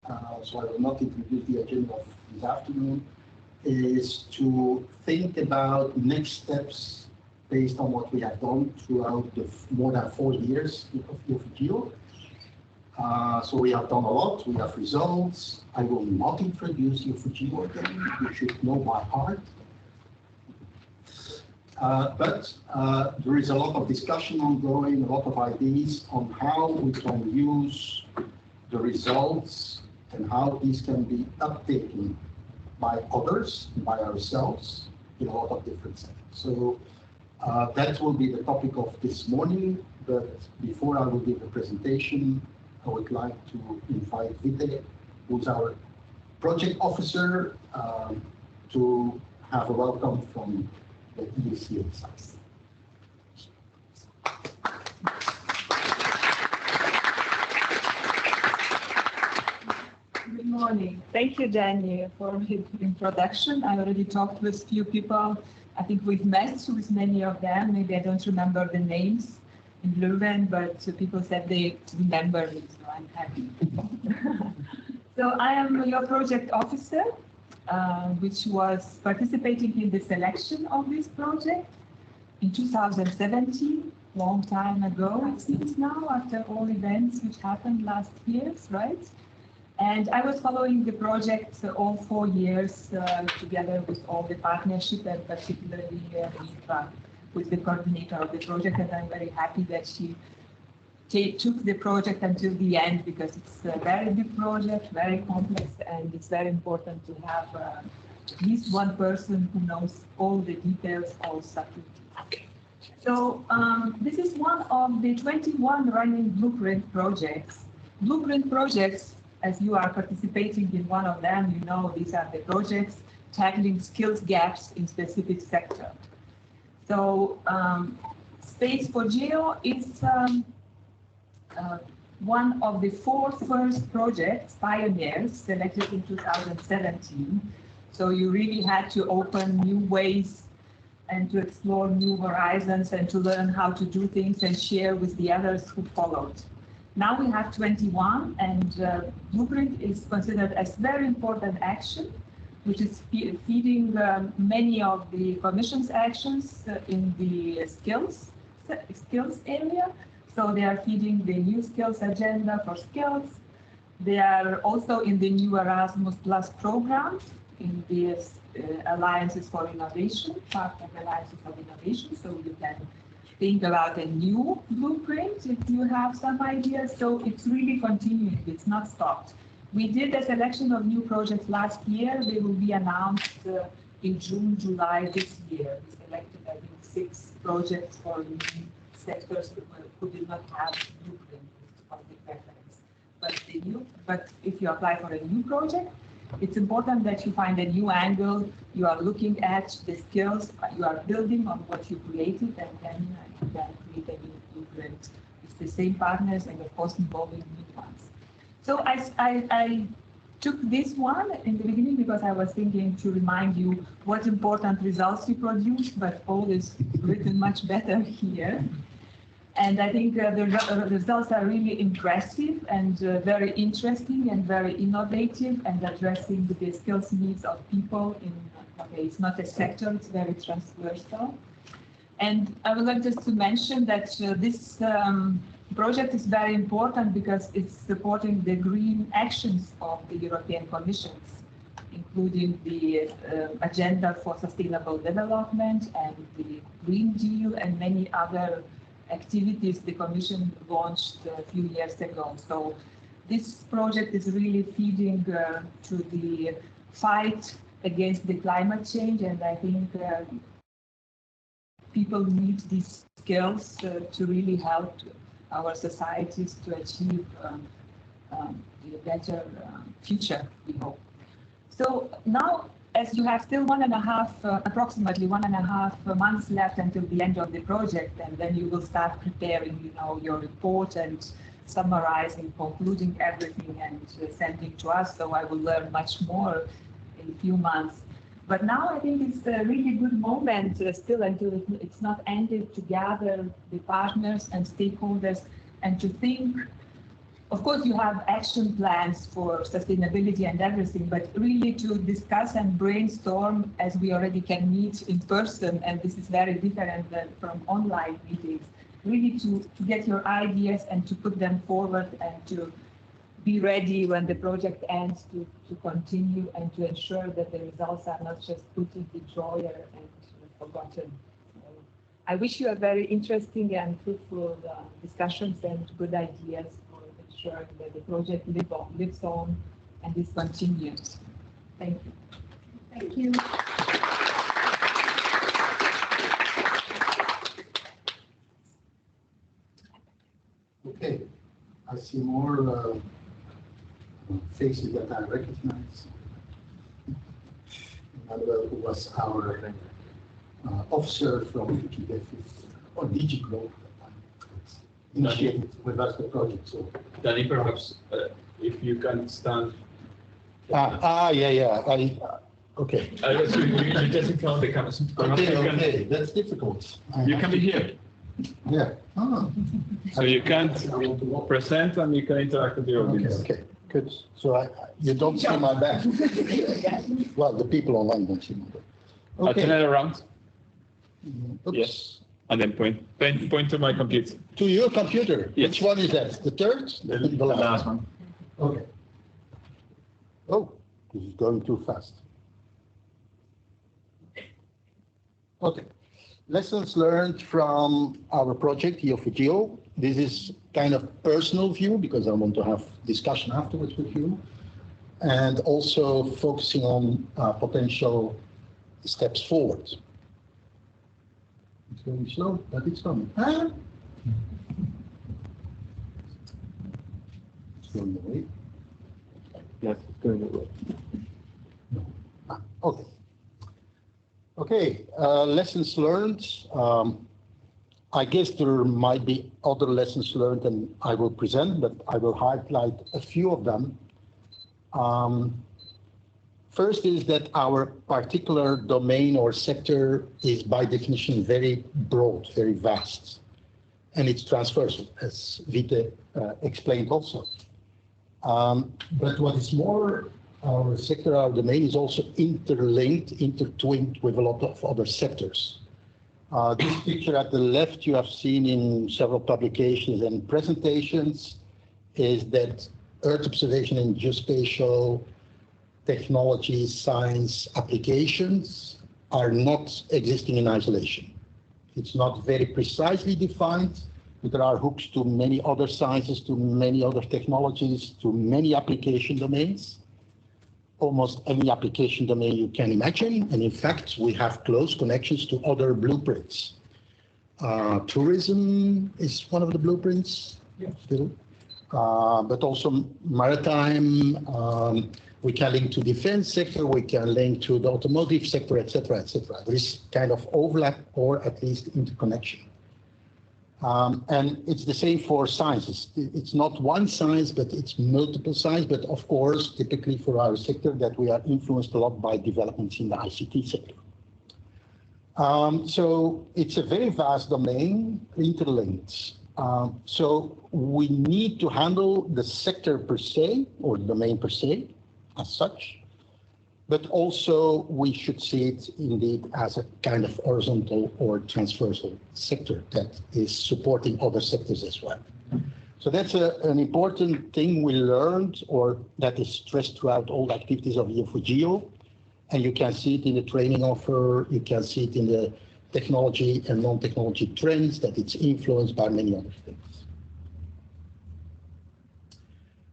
so I will not introduce the agenda of this afternoon, is to think about next steps based on what we have done throughout the more than 4 years of EO4GEO. So we have done a lot, we have results. I will not introduce EO4GEO again, you should know by heart. But there is a lot of discussion ongoing, a lot of ideas on how we can use the results and how these can be uptaken by others, by ourselves, in a lot of different settings. So that will be the topic of this morning, but before I will give the presentation, I would like to invite Vytaute, who's our project officer, to have a welcome from the EACEA side. Good morning. Thank you, Danny, for the introduction. I already talked with few people. I think we've met with many of them. Maybe I don't remember the names in Leuven, but people said they remember me, so I'm happy. So I am your project officer, which was participating in the selection of this project in 2017, long time ago, it seems now, after all events which happened last year, right? And I was following the project all 4 years together with all the partnership, and particularly with the coordinator of the project. And I'm very happy that she took the project until the end, because it's a very big project, very complex, and it's very important to have at least one person who knows all the details, all subtleties. Okay. So this is one of the 21 running blueprint projects. Blueprint projects, as you are participating in one of them, you know these are the projects tackling skills gaps in specific sector. So Space4GEO is one of the 4 first projects, pioneers, selected in 2017. So you really had to open new ways and to explore new horizons and to learn how to do things and share with the others who followed. Now we have 21, and Blueprint is considered as very important action, which is feeding many of the Commission's actions in the skills area. So they are feeding the new skills agenda for skills. They are also in the new Erasmus Plus program, in the Alliances for Innovation, part of the Alliances of Innovation. So you can think about a new blueprint if you have some ideas. So it's really continuing, it's not stopped. We did a selection of new projects last year. They will be announced in June, July this year. We selected, I think, 6 projects for new sectors who did not have blueprint, which is public preference. But if you apply for a new project, it's important that you find a new angle. You are looking at the skills, you are building on what you created, and then you can create a new blueprint with the same partners and, of course, involving new ones. So I took this one in the beginning because I was thinking to remind you what important results you produced, but all is written much better here. And I think the results are really impressive and very interesting and very innovative, and addressing the skills needs of people in, okay, it's not a sector, it's very transversal. And I would like just to mention that this project is very important because it's supporting the green actions of the European Commission, including the Agenda for Sustainable Development and the Green Deal and many other activities the Commission launched a few years ago. So this project is really feeding to the fight against the climate change, and I think people need these skills to really help our societies to achieve a better future, we hope. So now, as you have still approximately 1.5 months left until the end of the project, and then you will start preparing, your report and summarizing, concluding everything and sending to us. So I will learn much more in a few months. But now I think it's a really good moment still until it's not ended to gather the partners and stakeholders and to think of course, you have action plans for sustainability and everything, but really to discuss and brainstorm as we already can meet in person, and this is very different than from online meetings, really to get your ideas and to put them forward and to be ready when the project ends to continue and to ensure that the results are not just put in the drawer and forgotten. I wish you a very interesting and fruitful discussions and good ideas for ensuring that the project lives on and is continued. Thank you. Thank you. Okay, I see more faces that I recognize. Manuel, who was our officer from Quebec, or DG Grow, initiated with us the project. So, Danny, perhaps if you can stand. yeah. Okay. You just in front of the camera. Okay, that's difficult. You can be here. Yeah. So you can't present and you can interact with the audience. Okay, good. So you don't see my back. Well, the people online don't see my back. I'll turn it around. Oops. Yes. And then point to my computer. To your computer. Yes. Which one is that? The third? The last one. Okay. Oh, this is going too fast. Okay. Lessons learned from our project, EO4GEO. This is kind of personal view because I want to have discussion afterwards with you. And also focusing on potential steps forward. It's going slow, but it's coming. It's going away. Yes, it's going away. Okay. Okay, lessons learned. I guess there might be other lessons learned and I will present, but I will highlight a few of them. First is that our particular domain or sector is by definition very broad, very vast, and it's transversal, as Vytaute explained also. But what is more, our sector, our domain is also interlinked, intertwined with a lot of other sectors. This picture at the left you have seen in several publications and presentations is that Earth observation and geospatial technology, science applications are not existing in isolation. It's not very precisely defined, but there are hooks to many other sciences, to many other technologies, to many application domains. Almost any application domain you can imagine. And in fact, we have close connections to other blueprints. Tourism is one of the blueprints, still. But also maritime, we can link to defense sector, we can link to the automotive sector, etc., etc. There is kind of overlap or at least interconnection. And it's the same for sciences. It's not one science, but it's multiple science. But of course, typically for our sector, that we are influenced a lot by developments in the ICT sector. So it's a very vast domain, interlinked. So we need to handle the sector per se, or the domain per se, as such. But also we should see it indeed as a kind of horizontal or transversal sector that is supporting other sectors as well. So that's an important thing we learned, or that is stressed throughout all the activities of EO4GEO. And you can see it in the training offer, you can see it in the technology and non-technology trends, that it's influenced by many other things.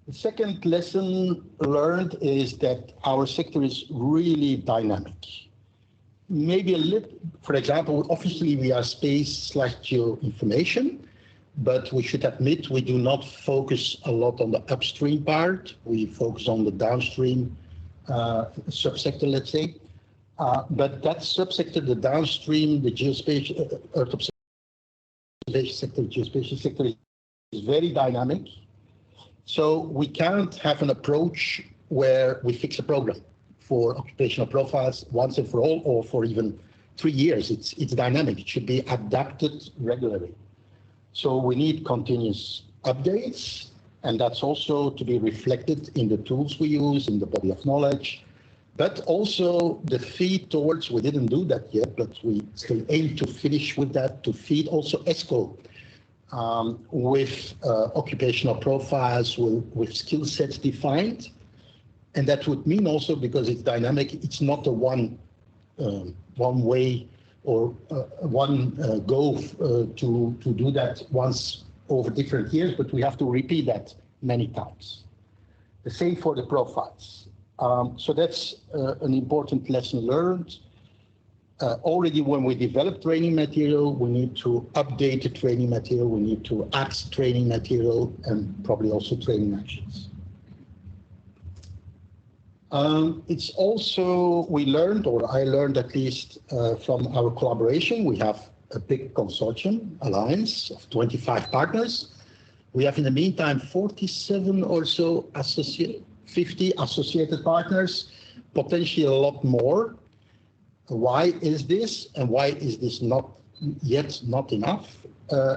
The second lesson learned is that our sector is really dynamic. Maybe a little, for example, obviously we are space/geo information, but we should admit we do not focus a lot on the upstream part. We focus on the downstream subsector, let's say. But that subsector, the downstream, the geospatial, Earth observation sector, geospatial sector is very dynamic. So we can't have an approach where we fix a program for occupational profiles once and for all, or for even 3 years. It's dynamic. It should be adapted regularly. So we need continuous updates, And that's also to be reflected in the tools we use, in the body of knowledge, but also the feed towards, we didn't do that yet, but we still aim to finish with that, to feed also ESCO with occupational profiles, with skill sets defined. And that would mean also, because it's dynamic, it's not a one way or one go to do that once over different years, but we have to repeat that many times. The same for the profiles. So that's an important lesson learned. Already when we develop training material, we need to update the training material, we need to add training material, and probably also training actions. It's also, we learned, or I learned at least from our collaboration, we have a big consortium, alliance of 25 partners. We have in the meantime 47 or so 50 associated partners, potentially a lot more. Why is this, and why is this not yet not enough?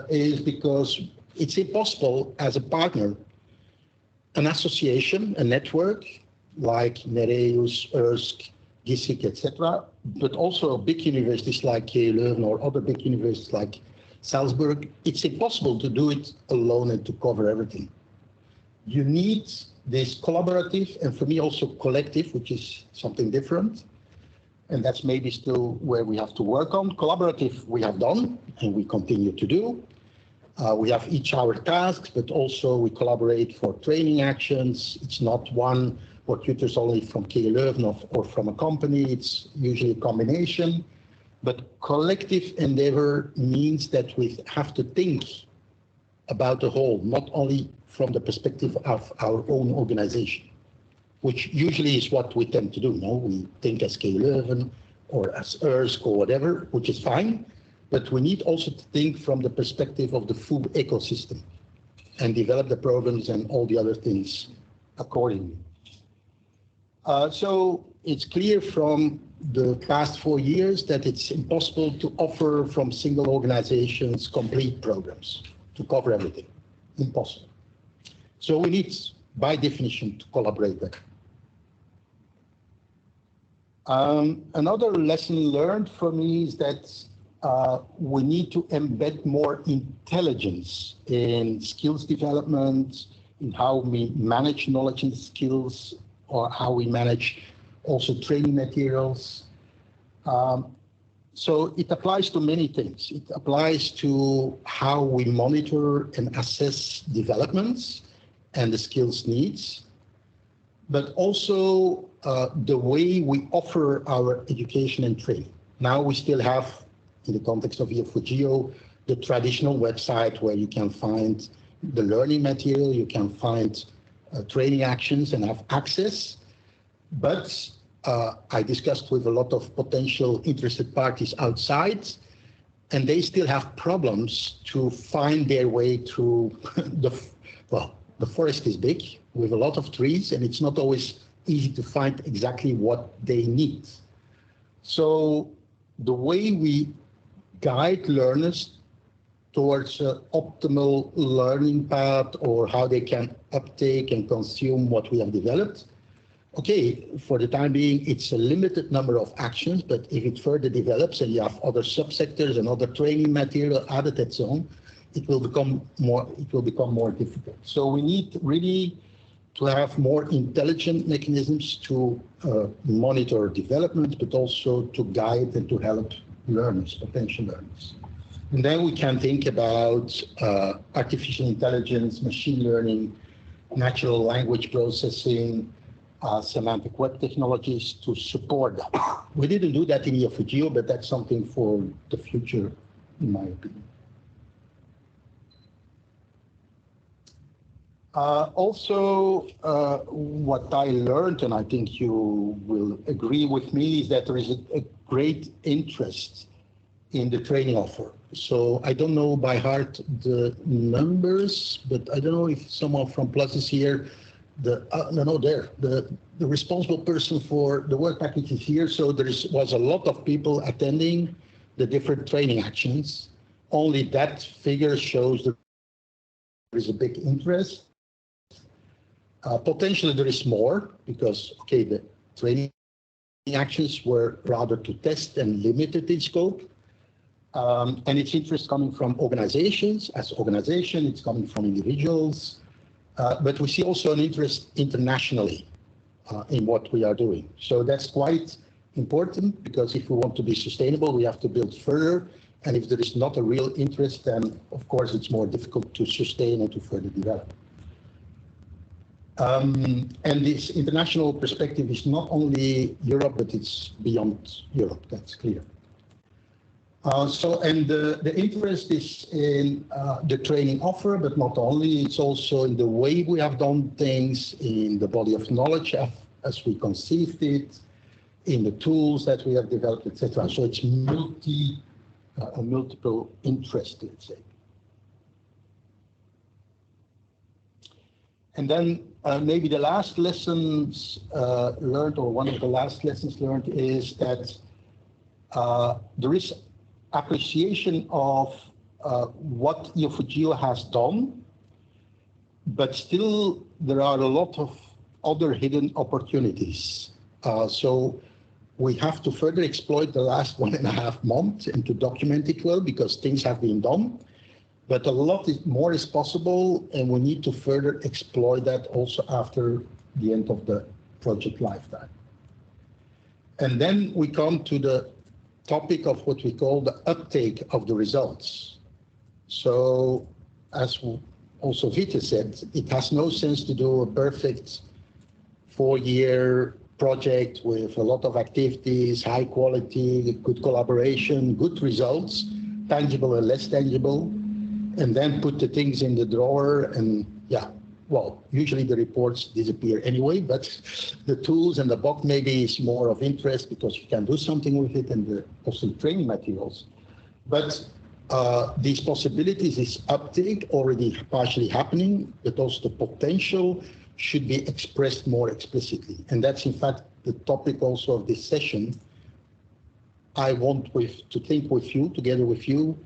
Is because it's impossible as a partner, an association, a network, like Nereus, GISIC, etc., but also big universities like Leuven or other big universities like Salzburg, it's impossible to do it alone and to cover everything. You need this collaborative and for me also collective, which is something different. And that's maybe still where we have to work on. Collaborative we have done and we continue to do. We have each our tasks, but also we collaborate for training actions. It's not one or tutors only from KU Leuven or from a company. It's usually a combination. But collective endeavor means that we have to think about the whole, not only from the perspective of our own organization, which usually is what we tend to do. No, we think as KU Leuven or as ERSC or whatever, which is fine. But we need also to think from the perspective of the full ecosystem and develop the programs and all the other things accordingly. So it's clear from the past 4 years that it's impossible to offer from single organizations complete programs to cover everything. Impossible. So we need, by definition, to collaborate better. Another lesson learned for me is that we need to embed more intelligence in skills development, in how we manage knowledge and skills, or how we manage also training materials. So it applies to many things. It applies to how we monitor and assess developments and the skills needs, but also the way we offer our education and training. Now we still have, in the context of EO4GEO, the traditional website where you can find the learning material, you can find training actions and have access. But I discussed with a lot of potential interested parties outside, and they still have problems to find their way through the forest is big with a lot of trees, and it's not always easy to find exactly what they need. So the way we guide learners towards an optimal learning path or how they can uptake and consume what we have developed. Okay, for the time being, it's a limited number of actions, but if it further develops and you have other subsectors and other training material added and so on, it will become more difficult. So we need really to have more intelligent mechanisms to monitor development, but also to guide and to help learners, potential learners. And then we can think about artificial intelligence, machine learning, natural language processing, semantic web technologies to support that. We didn't do that in EO4GEO, but that's something for the future, in my opinion. Also, what I learned, and I think you will agree with me, is that there is a great interest in the training offer. So I don't know by heart the numbers, but I don't know if someone from Plus is here. The responsible person for the work package is here. So there was a lot of people attending the different training actions. Only that figure shows that there is a big interest. Potentially there is more because, okay, the training actions were rather to test and limited in scope. And it's interest coming from organizations. As organization, it's coming from individuals. But we see also an interest internationally in what we are doing. So that's quite important because if we want to be sustainable, we have to build further. And if there is not a real interest, then of course it's more difficult to sustain and to further develop. And this international perspective is not only Europe, but it's beyond Europe, that's clear. The interest is in the training offer, but not only, it's also in the way we have done things, in the body of knowledge as we conceived it, in the tools that we have developed, etc. So it's multiple interest, let's say. And then maybe the last lessons learned, or one of the last lessons learned, is that there is appreciation of what EO4GEO has done, but still there are a lot of other hidden opportunities. So we have to further exploit the last 1.5 months and to document it well because things have been done. But a lot more is possible, and we need to further exploit that also after the end of the project lifetime. And then we come to the topic of what we call the uptake of the results. So, as also Vytaute said, it has no sense to do a perfect 4-year project with a lot of activities, high quality, good collaboration, good results, tangible and less tangible, and then put the things in the drawer and well, usually the reports disappear anyway, but the tools and the book maybe is more of interest because you can do something with it and also the training materials. But these possibilities, this uptake already partially happening, but also the potential should be expressed more explicitly. And that's in fact the topic also of this session. I want to think with you, together with you,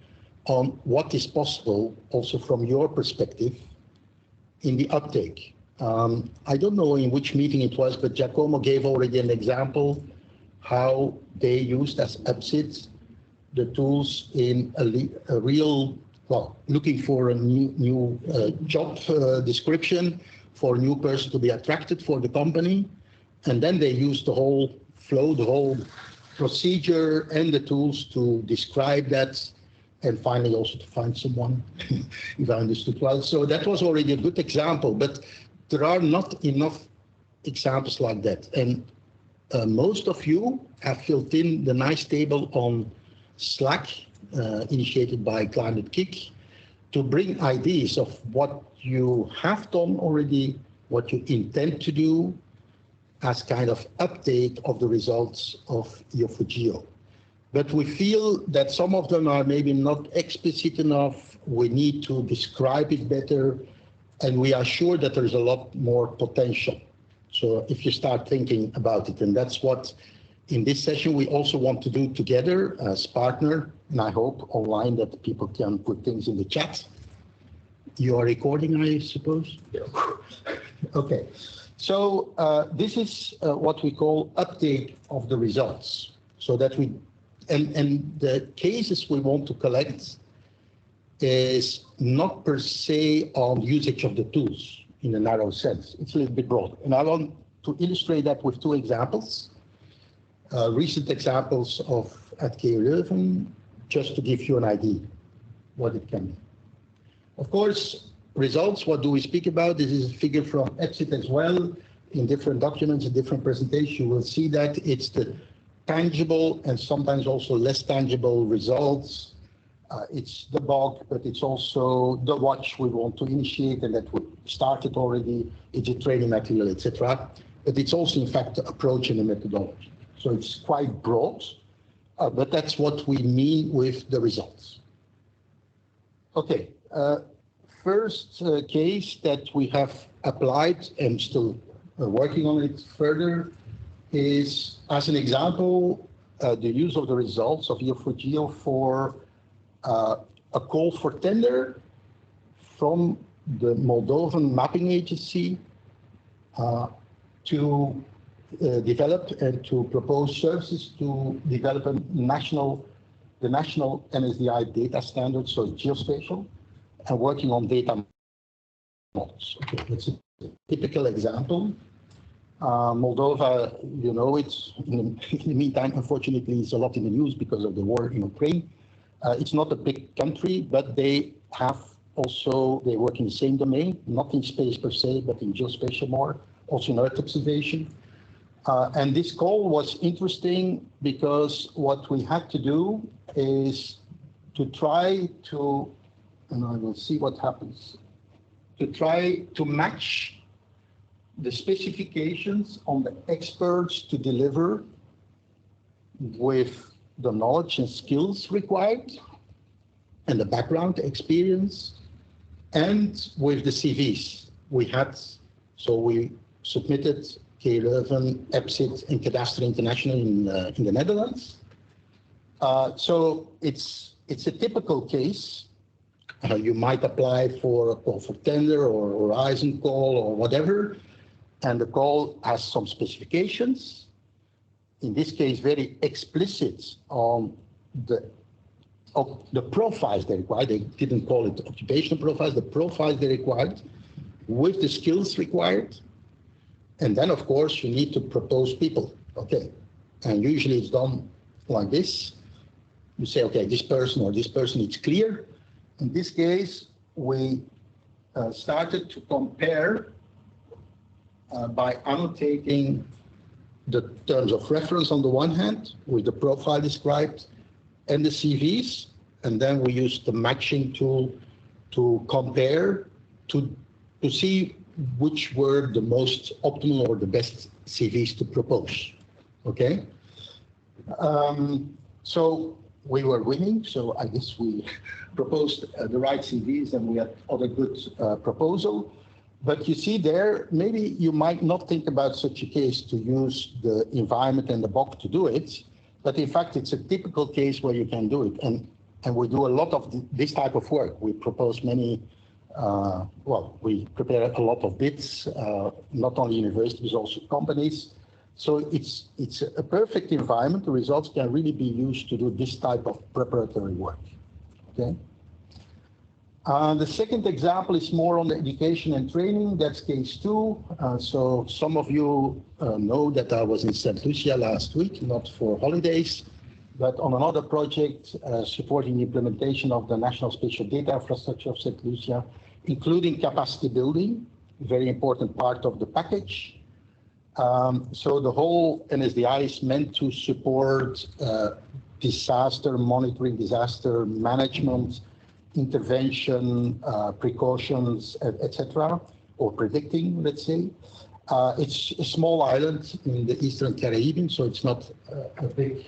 on what is possible also from your perspective in the uptake. I don't know in which meeting it was, but Giacomo gave already an example how they used as upsets the tools in a real, well, looking for a new job description for a new person to be attracted for the company. And then they used the whole flow, the whole procedure and the tools to describe that, and finally also to find someone, if I understood well. So that was already a good example, but there are not enough examples like that. And most of you have filled in the nice table on Slack, initiated by Climate Kick, to bring ideas of what you have done already, what you intend to do, as kind of update of the results of EO4GEO. But we feel that some of them are maybe not explicit enough. We need to describe it better, and we are sure that there is a lot more potential. So if you start thinking about it, and that's what in this session we also want to do together as partner, and I hope online that people can put things in the chat. You are recording, I suppose? Yeah. Okay. So this is what we call uptake of the results, so that we, and the cases we want to collect is not per se on usage of the tools in a narrow sense. It's a little bit broad. And I want to illustrate that with 2 examples, recent examples at KU Leuven, just to give you an idea what it can be. Of course, results, what do we speak about? This is a figure from EPSIT as well. In different documents, in different presentations, you will see that it's the tangible and sometimes also less tangible results. It's the bulk, but it's also the watch we want to initiate and that we started already. It's a training material, etc. But it's also, in fact, the approach and the methodology. So it's quite broad, but that's what we mean with the results. Okay. First case that we have applied and still working on it further is, as an example, the use of the results of EO4GEO for a call for tender from the Moldovan mapping agency to develop and to propose services to develop the national NSDI data standards, so geospatial, and working on data models. Okay, that's a typical example. Moldova, you know it. In the meantime, unfortunately, it's a lot in the news because of the war in Ukraine. It's not a big country, but they have also, they work in the same domain, not in space per se, but in geospatial more, also in Earth observation. And this call was interesting because what we had to do is to try to, and I will see what happens, to try to match the specifications on the experts to deliver with the knowledge and skills required and the background experience and with the CVs we had. So we submitted Leuven, EPSIT, and Cadastre International in the Netherlands. So it's a typical case. You might apply for a call for tender or horizon call or whatever, and the call has some specifications. In this case, very explicit on the profiles they required. They didn't call it occupational profiles, the profiles they required with the skills required. And then, of course, you need to propose people. Okay. And usually it's done like this. You say, okay, this person or this person, it's clear. In this case, we started to compare by annotating the terms of reference on the one hand with the profile described and the CVs. And then we used the matching tool to compare to see which were the most optimal or the best CVs to propose. Okay. So we were winning. So I guess we proposed the right CVs and we had other good proposal. But you see there, maybe you might not think about such a case to use the environment and the BOC to do it. But in fact, it's a typical case where you can do it. And we do a lot of this type of work. We propose many, we prepare a lot of bids, not only universities, also companies. So it's a perfect environment. The results can really be used to do this type of preparatory work. Okay. The second example is more on the education and training. That's case 2. So some of you know that I was in St. Lucia last week, not for holidays, but on another project supporting the implementation of the National Spatial Data Infrastructure of St. Lucia, including capacity building, very important part of the package. So the whole NSDI is meant to support disaster monitoring, disaster management, intervention, precautions, etc., or predicting, let's say. It's a small island in the Eastern Caribbean, so it's not a big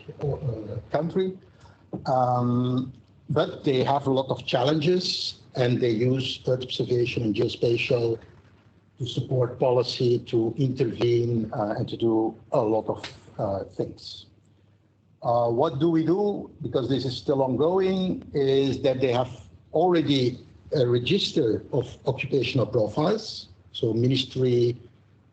country. But they have a lot of challenges, and they use Earth observation and geospatial to support policy, to intervene, and to do a lot of things. What do we do? Because this is still ongoing, is that they have already a register of occupational profiles. So Ministry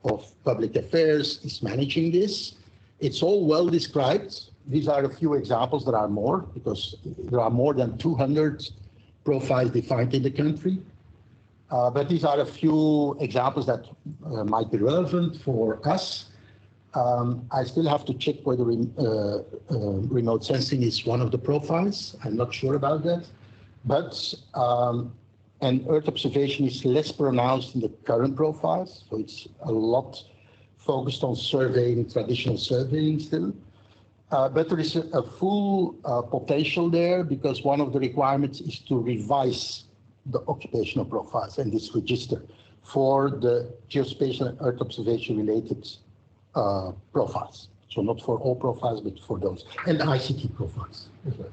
of Public Affairs is managing this. It's all well described. These are a few examples. There are more, because there are more than 200 profiles defined in the country. But these are a few examples that might be relevant for us. I still have to check whether remote sensing is one of the profiles. I'm not sure about that. But, and Earth observation is less pronounced in the current profiles. So it's a lot focused on surveying, traditional surveying still. But there is a full potential there, because one of the requirements is to revise the occupational profiles and this register for the geospatial and Earth observation related profiles. So not for all profiles, but for those, and the ICT profiles as well.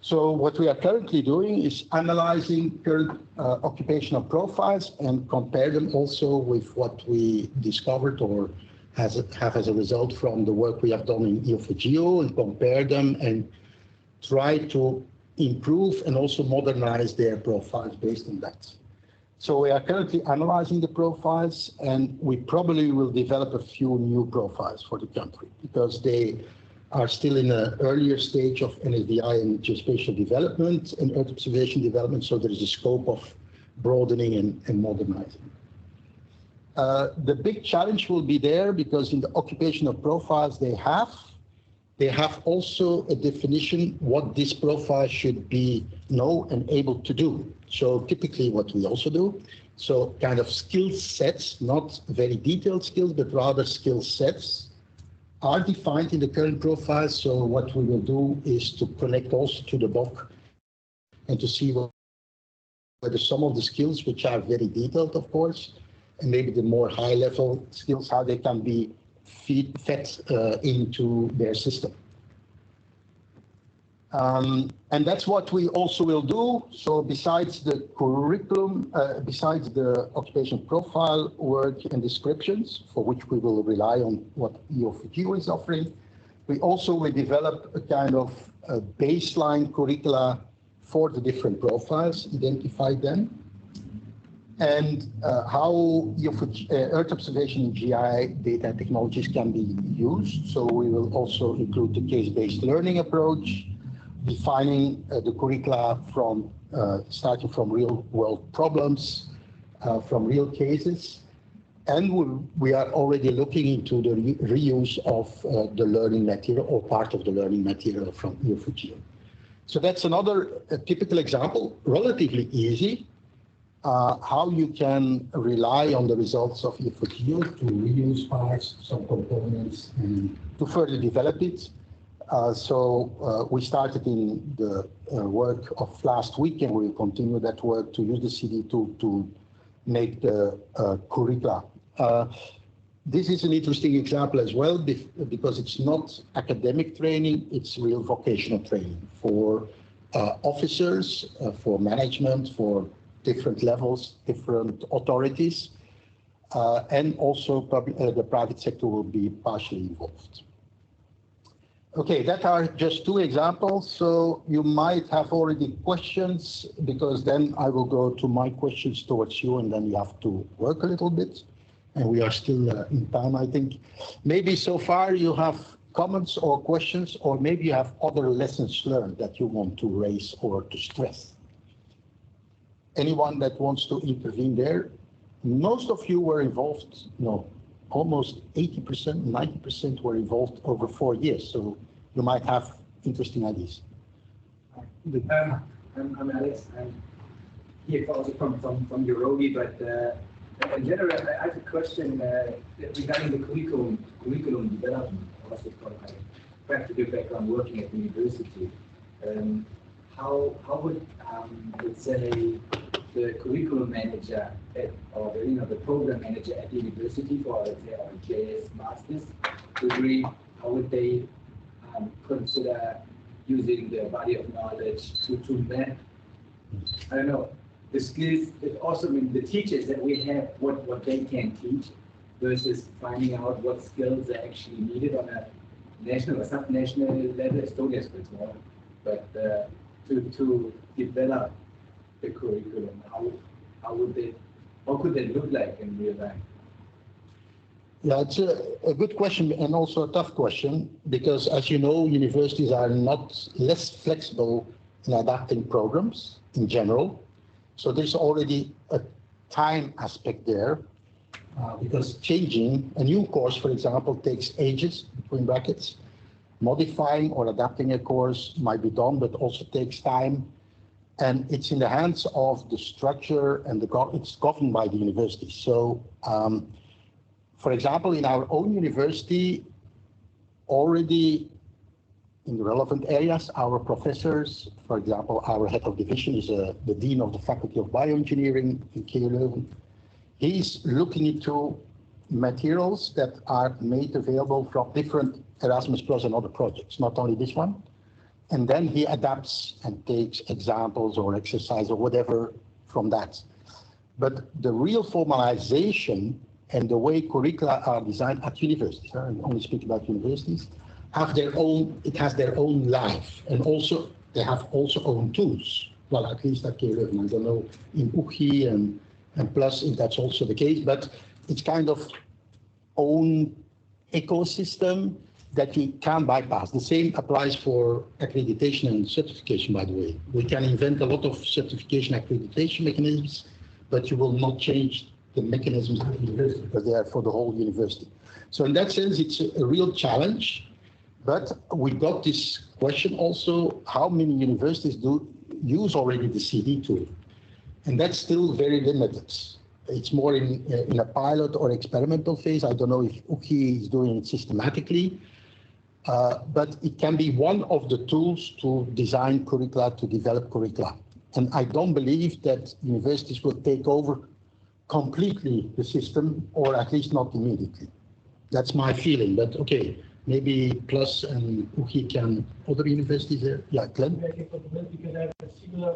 So what we are currently doing is analyzing current occupational profiles and compare them also with what we discovered or have as a result from the work we have done in EO4GEO, and compare them and try to improve and also modernize their profiles based on that. So we are currently analyzing the profiles, and we probably will develop a few new profiles for the country because they are still in an earlier stage of NSDI and geospatial development and Earth observation development, so there is a scope of broadening and modernizing. The big challenge will be there because in the occupational profiles they have also a definition what this profile should be know and able to do. So typically what we also do, so kind of skill sets, not very detailed skills, but rather skill sets are defined in the current profile. So what we will do is to connect also to the BOC and to see whether some of the skills, which are very detailed, of course, and maybe the more high-level skills, how they can be fed into their system. And that's what we also will do. So besides the curriculum, besides the occupational profile work and descriptions, for which we will rely on what EO4GEO is offering, we also will develop a kind of a baseline curricula for the different profiles, identify them, and how Earth observation and GI data technologies can be used. So we will also include the case-based learning approach, defining the curricula from starting from real-world problems, from real cases, and we are already looking into the reuse of the learning material or part of the learning material from EO4GEO. So that's another typical example, relatively easy, how you can rely on the results of EO4GEO to reuse parts, some components, and to further develop it. So we started in the work of last week, and we will continue that work to use the CD to make the curricula. This is an interesting example as well because it's not academic training, it's real vocational training for officers, for management, for different levels, different authorities, and also the private sector will be partially involved. Okay, that are just two examples. So you might have already questions because then I will go to my questions towards you and then you have to work a little bit. And we are still in time, I think. Maybe so far you have comments or questions, or maybe you have other lessons learned that you want to raise or to stress. Anyone that wants to intervene there? Most of you were involved, no, almost 80%, 90% were involved over 4 years. So you might have interesting ideas. I'm Alex. I'm here also from Eurobi, but in general, I have a question regarding the curriculum development. Also from my practical background working at the university. How would, let's say, the curriculum manager or the program manager at the university for, let's say, our JS Masters degree, how would they consider using the body of knowledge to map, I don't know, the skills, it also means the teachers that we have, what they can teach versus finding out what skills are actually needed on a national or sub-national level. Estonia is good more, but to develop the curriculum, how could they look like in real life? Yeah, it's a good question and also a tough question because, as you know, universities are not less flexible in adapting programs in general. So there's already a time aspect there because changing a new course, for example, takes ages, between brackets. Modifying or adapting a course might be done, but also takes time. And it's in the hands of the structure and it's governed by the university. So, for example, in our own university, already in the relevant areas, our professors, for example, our head of division is the dean of the Faculty of Bioengineering in Leuven. He's looking into materials that are made available from different Erasmus Plus and other projects, not only this one. And then he adapts and takes examples or exercise or whatever from that. But the real formalization and the way curricula are designed at universities, I only speak about universities, have their own, it has their own life. And also, they have also own tools. Well, at least at Leuven. I don't know, in UGI and and plus if that's also the case, but it's kind of own ecosystem that you can bypass. The same applies for accreditation and certification, by the way. We can invent a lot of certification accreditation mechanisms, but you will not change the mechanisms of the university because they are for the whole university. So in that sense, it's a real challenge. But we got this question also, how many universities do use already the CD tool? And that's still very limited. It's more in a pilot or experimental phase. I don't know if UKI is doing it systematically, but it can be one of the tools to design curricula, to develop curricula. And I don't believe that universities will take over completely the system, or at least not immediately. That's my feeling, but okay, maybe Plus and UKI can, other universities there? Yeah, Glenn? I can compliment because I have a similar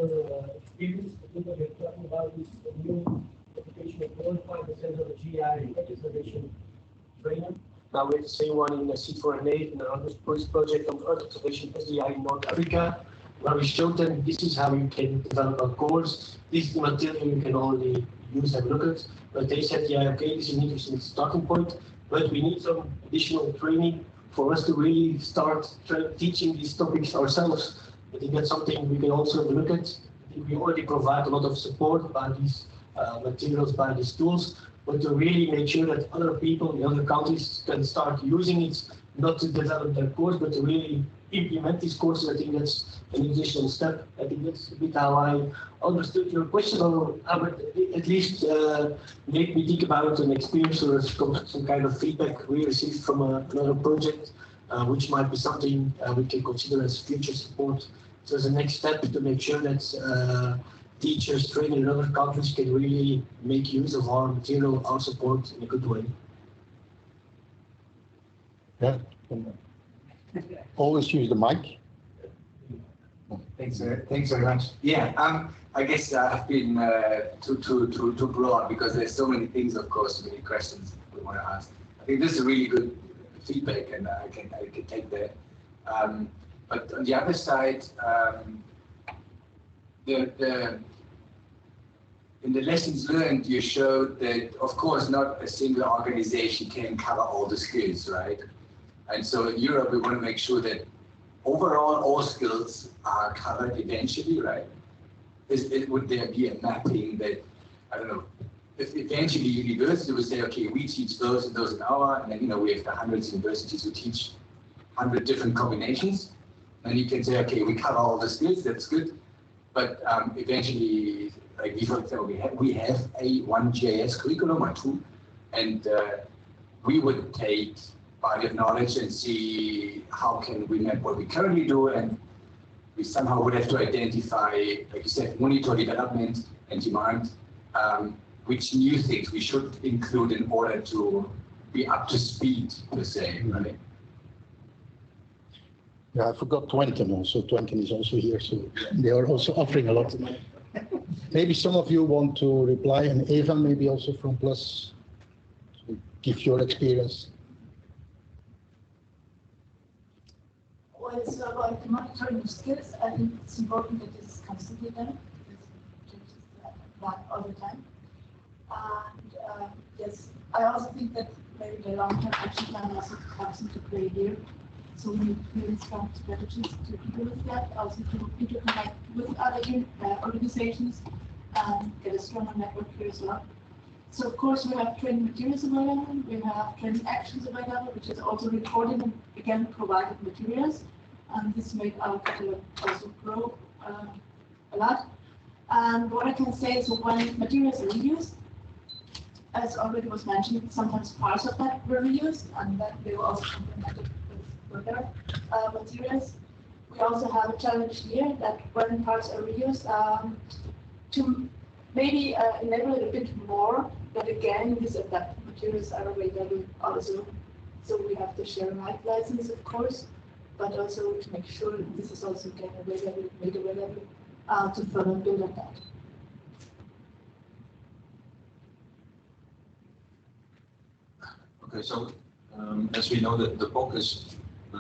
experience. I think what you're talking about is a new application of 1.5% of the GI observation trainer. Now we have the same one in the C4N8 and another project of Earth observation SDI in North Africa, where we showed them this is how you can develop a course. This is the material you can only use and look at. But they said, yeah, okay, this is an interesting starting point, but we need some additional training for us to really start teaching these topics ourselves. I think that's something we can also look at. I think we already provide a lot of support by these materials, by these tools, but to really make sure that other people in other countries can start using it, not to develop their course, but to really implement these courses. I think that's an additional step. I think that's a bit how I understood your question, or at least made me think about an experience or some kind of feedback we received from another project, which might be something we can consider as future support. So as a next step to make sure that teachers trained in other countries can really make use of our material, our support in a good way. Yeah. Always use the mic. Thanks very much. Yeah, I guess I've been too broad because there's so many things, of course, many questions we want to ask. I think this is a really good feedback, and I can take that. But on the other side, in the lessons learned, you showed that, of course, not a single organization can cover all the skills, right? And so in Europe, we want to make sure that overall all skills are covered eventually, right? Would there be a mapping that, I don't know, if eventually university would say, okay, we teach those and those an hour, and then, we have the hundreds of universities who teach 100 different combinations, and you can say, okay, we cover all the skills, that's good, but eventually, like we, for example, we have a one GIS curriculum or two, and we would take body of knowledge and see how can we map what we currently do, and we somehow would have to identify, like you said, monitor development and demand, which new things we should include in order to be up to speed, per se, right? Yeah, I forgot Twenken also. Twenken is also here, so they are also offering a lot. Maybe some of you want to reply, and Eva, maybe also from Plus, to give your experience. Well, it's about monitoring of skills. I think it's important that this is constantly done, because it changes that all the time. And yes, I also think that maybe the long-term action plan also comes into play here. So we need really strong strategies to deal with that, also to interconnect with other organizations and get a stronger network here as well. So of course we have training materials available, we have training actions available, which is also recorded and again provided materials. And this made our catalog also grow a lot. And what I can say is, when materials are reused, as already was mentioned, sometimes parts of that were reused, and that they were also complemented with further materials. We also have a challenge here that when parts are reused, to maybe enable it a bit more, but again, these adapted materials are available also. So we have to share right license, of course, but also to make sure this is also again available, made available to further build on that. Okay, so as we know that the POC is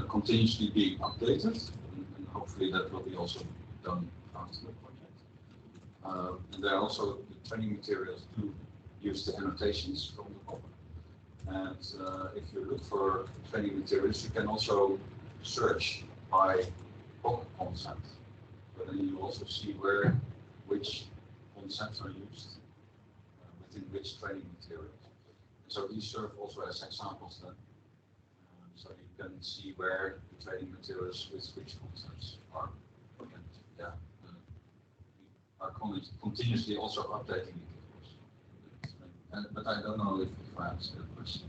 continuously being updated, and hopefully that will be also done after the project. And there are also the training materials do use the annotations from the POC. And if you look for training materials, you can also search by POC concept. But then you also see which concepts are used within which training materials. So these serve also as examples then. So you can see where the training materials with which concepts are. And yeah, we are continuously also updating it, of course. But I don't know if I answered the question.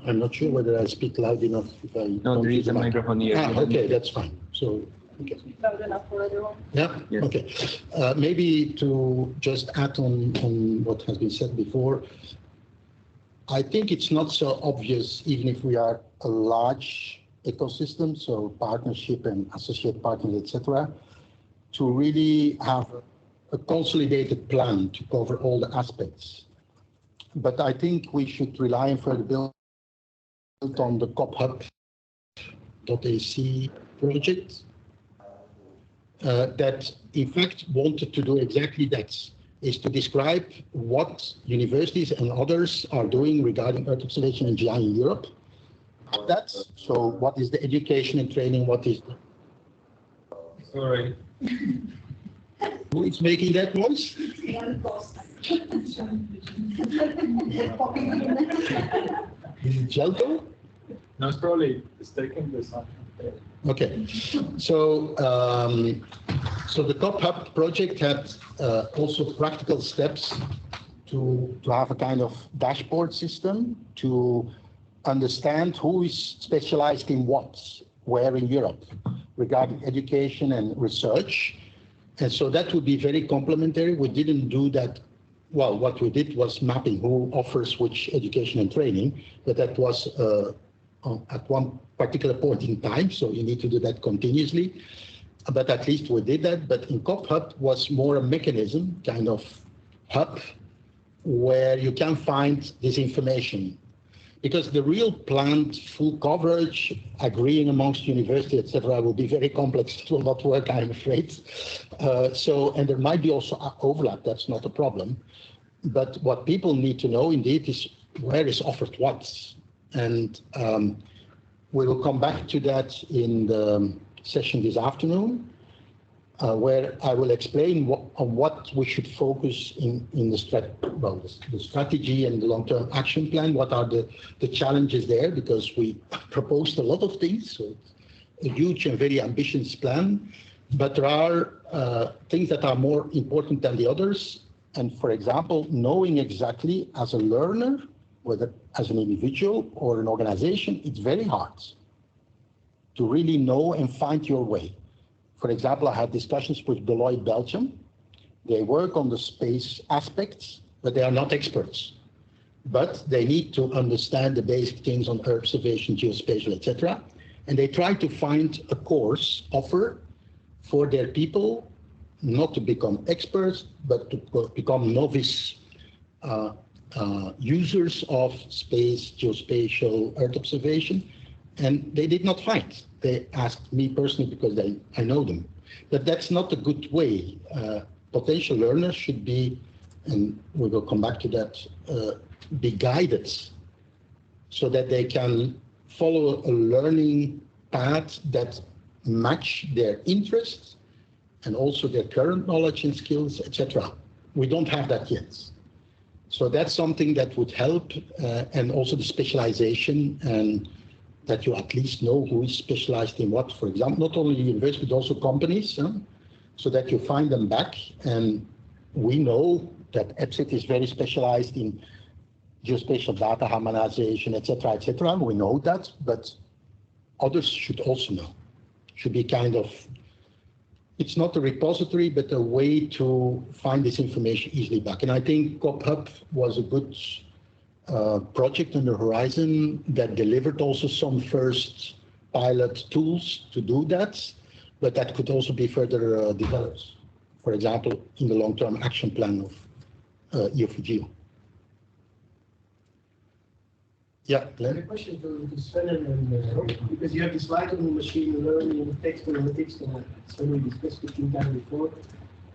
I'm not sure whether I speak loud enough. If I No, there is a microphone here. Okay, that's fine. So, okay. Loud enough for everyone. Yeah, Yes. okay. Maybe to just add on what has been said before, I think it's not so obvious, even if we are a large ecosystem, so partnership and associate partners, etc., to really have a consolidated plan to cover all the aspects. But I think we should rely and further build on the CopHub.ac project that in fact wanted to do exactly that, is to describe what universities and others are doing regarding Earth observation and GI in Europe. That's so what is the education and training, what is the... Sorry. Who is making that noise? Is it Gelto? No, it's probably taking this on. Okay, so so the CopHub project had also practical steps to have a kind of dashboard system to understand who is specialized in what, where in Europe, regarding education and research. And so that would be very complementary. We didn't do that. Well, what we did was mapping who offers which education and training, but that was at one particular point in time, so you need to do that continuously. But at least we did that. But in CopHub was more a mechanism, kind of hub, where you can find this information. Because the real planned full coverage, agreeing amongst university, etc., will be very complex. It will not work, I'm afraid. And there might be also overlap. That's not a problem. But what people need to know, indeed, is where is offered what. And we will come back to that in the session this afternoon, where I will explain on what we should focus in the strategy and the long-term action plan. What are the challenges there? Because we proposed a lot of things, so it's a huge and very ambitious plan. But there are things that are more important than the others. And for example, knowing exactly as a learner, whether as an individual or an organization, it's very hard to really know and find your way. For example, I had discussions with Deloitte Belgium. They work on the space aspects, but they are not experts. But they need to understand the basic things on Earth observation, geospatial, etc. And they try to find a course offer for their people, not to become experts, but to become novice users of space, geospatial, Earth observation. And they did not find. They asked me personally because I know them. But that's not a good way. Potential learners should be, and we will come back to that, be guided so that they can follow a learning path that match their interests and also their current knowledge and skills, etc. We don't have that yet. So that's something that would help, and also the specialization, and that you at least know who is specialized in what. For example, not only universities, but also companies, so that you find them back. And we know that EPSIT is very specialized in geospatial data harmonization, etc., etc. We know that, but others should also know. Should be kind of, it's not a repository, but a way to find this information easily back. And I think CopHub was a good project on the horizon that delivered also some first pilot tools to do that, but that could also be further developed. For example, in the long-term action plan of EO4GEO. Yeah, The Glenn? question to Sven and Rob, because you have the slide on machine learning, text analytics, and Sven we discussed 15 times before.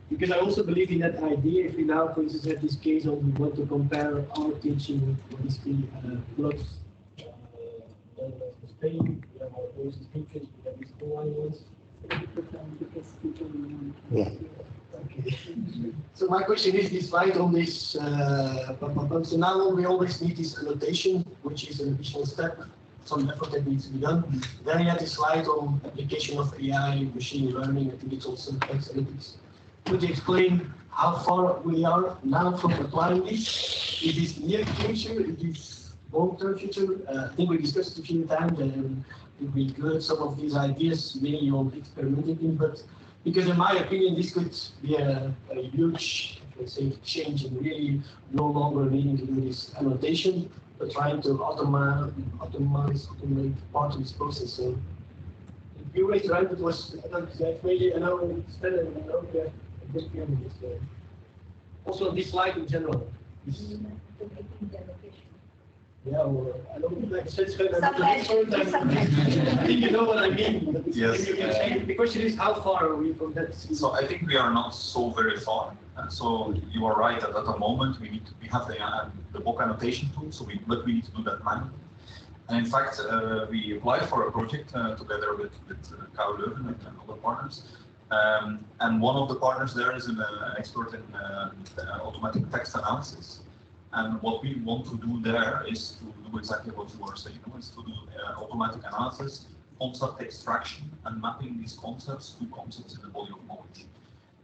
Because I also believe in that idea. If we now, for instance, have this case of we want to compare our teaching with basically plots Spain, we have our voices teachers, we have these online ones. Yeah. Okay. So my question is this slide on this, so now we always need this annotation, which is an additional step, some effort that needs to be done. Then you have this slide on application of AI, machine learning, I think it's also text analytics. Could you explain how far we are now from applying this? Is this near future? Is this long-term future? I think we discussed it a few times, and it would be good some of these ideas maybe on experimenting, but because in my opinion, this could be a huge, let's say, change in really no longer needing to do this annotation, but trying to automate part of this process. So if you raise right, it was maybe an hour instead of an hour. Also, this slide in general. Yeah, or I don't like I think you know what I mean. Yes. The question is, how far are we from that? So I think we are not so very far. So you are right that at the moment we have the book annotation tool, but we need to do that manually. And in fact, we applied for a project together with Leuven and other partners. And one of the partners there is an expert in automatic text analysis. And what we want to do there is to do exactly what you were saying, is to do automatic analysis, concept extraction, and mapping these concepts to concepts in the body of knowledge.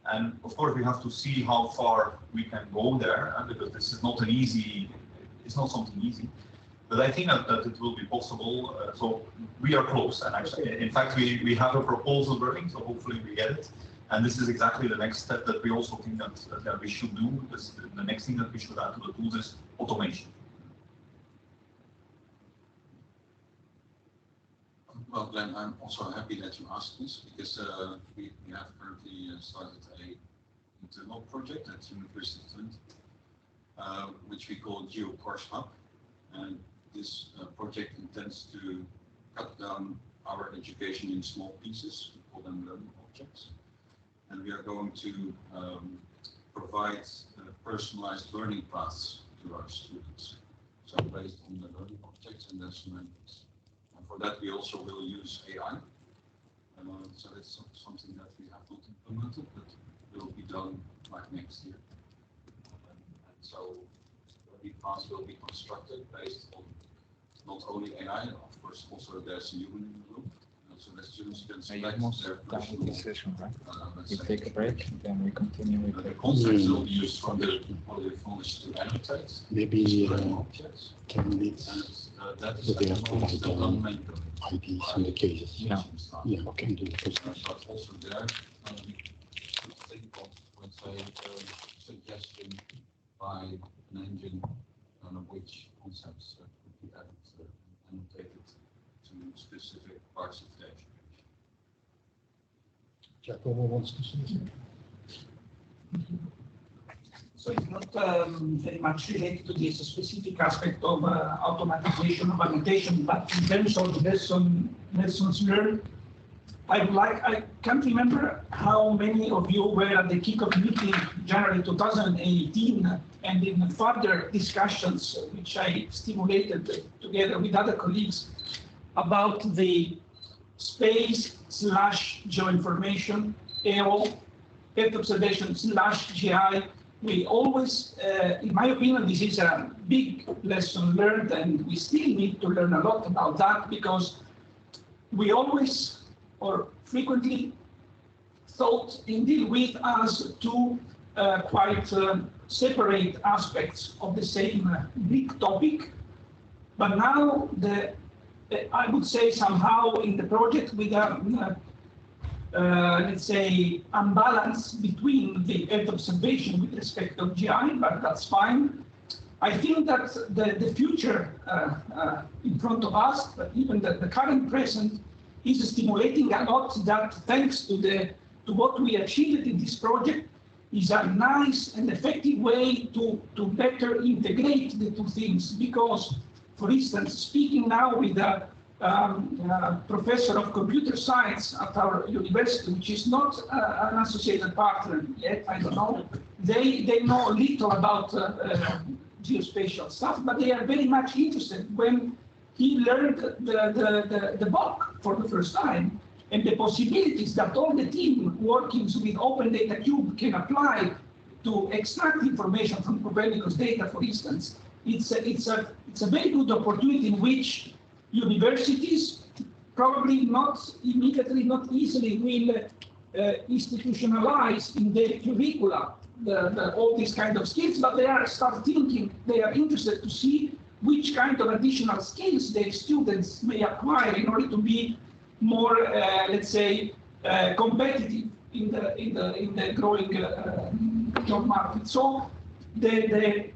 And of course, we have to see how far we can go there, because this is not it's not something easy. But I think that it will be possible. So we are close, and actually, in fact, we have a proposal running, so hopefully we get it. And this is exactly the next step that we also think that we should do. The next thing that we should add to the tools is automation. Well, Glenn, I'm also happy that you asked this, because we have currently started an internal project at University of Twente, which we call EO Course Hub. And this project intends to cut down our education in small pieces, we call them learning objects. And we are going to provide personalized learning paths to our students. So based on the learning objects and their semantics. And for that, we also will use AI. So it's something that we have not implemented, but will be done like next year. And so learning paths will be constructed based on not only AI, of course, also there's a human in the room. So the students can select their personal decision, right? We say, take a break, then we continue with the concepts will be used from the body of knowledge to annotate Maybe objects. candidates, And that is but they have at the moment still provided unmentored. IDs and the cases. Yeah. Yeah, okay, do the first. But also there, we could think of, let's say, suggestion by an engine which concepts could be added and annotated to specific parts of the education. Giacomo wants to say something. So it's not very much related to this specific aspect of automatization of annotation, but in terms of lessons learned, I can't remember how many of you were at the kickoff meeting January 2018, and in further discussions, which I stimulated together with other colleagues, about the space/geoinformation, EO, Earth observation/GI. We always, in my opinion, this is a big lesson learned, and we still need to learn a lot about that, because we always or frequently thought indeed with us two quite separate aspects of the same big topic. But now I would say somehow in the project we have let's say, unbalance between the Earth observation with respect to GI, but that's fine. I think that the future in front of us, but even the current present, is stimulating a lot that, thanks to what we achieved in this project, is a nice and effective way to better integrate the two things. Because For instance, speaking now with a professor of computer science at our university, which is not an associated partner yet, I don't know. They know little about geospatial stuff, but they are very much interested. When he learned the book for the first time and the possibilities that all the team working with Open Data Cube can apply to extract information from Copernicus data, for instance, it's a very good opportunity in which universities probably not immediately, not easily will institutionalize in their curricula all these kind of skills, but they are start thinking, they are interested to see which kind of additional skills their students may acquire in order to be more, let's say, competitive in the growing job market. So the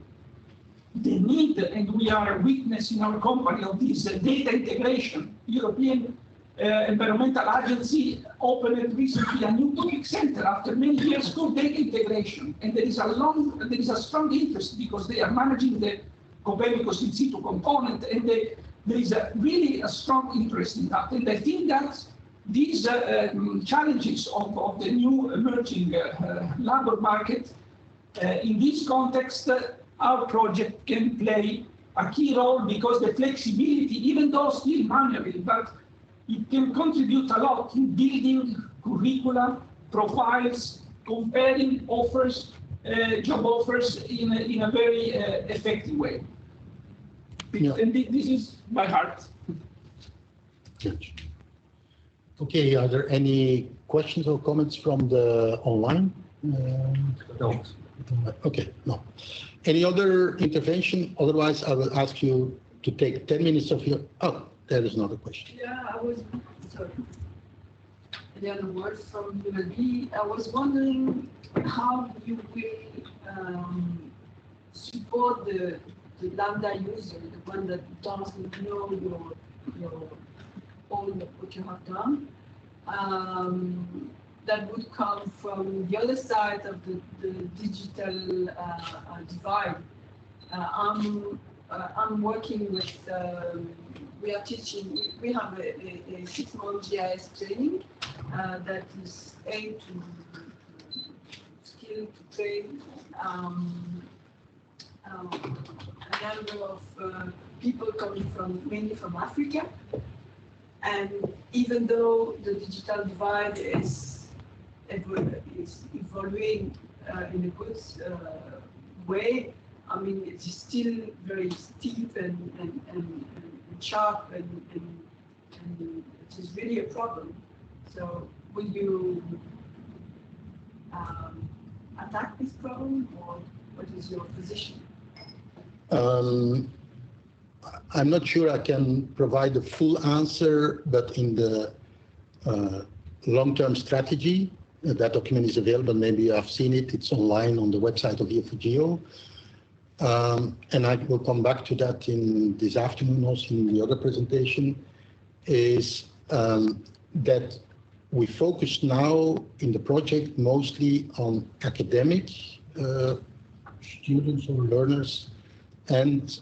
need, and we are a witness in our company of this data integration. European Environmental Agency opened recently a new topic center after many years for data integration, and there is a strong interest because they are managing the Copernicus in situ component, and there is really a strong interest in that. And I think that these challenges of the new emerging labor market, in this context, our project can play a key role because the flexibility, even though still manually, but it can contribute a lot in building curricula, profiles, comparing offers, job offers in a very effective way. Yeah. And this is my heart. Good. Okay, are there any questions or comments from the online? No. Okay, no. Any other intervention? Otherwise, I will ask you to take 10 minutes of your... Oh, there is another question. Yeah, sorry. The other word from ULB. I was wondering how you will support the Lambda user, the one that doesn't know all what you have done. That would come from the other side of the digital divide. I'm working with, we are teaching, we have a 6-month GIS training that is aimed to skill to train a number of people coming mainly from Africa. And even though the digital divide is evolving in a good way, I mean, it is still very steep and sharp, and it is really a problem. So, will you attack this problem, or what is your position? I'm not sure I can provide a full answer, but in the long-term strategy, that document is available. Maybe you have seen it. It's online on the website of EO4GEO. And I will come back to that in this afternoon, also in the other presentation, is that we focus now in the project mostly on academic students or learners and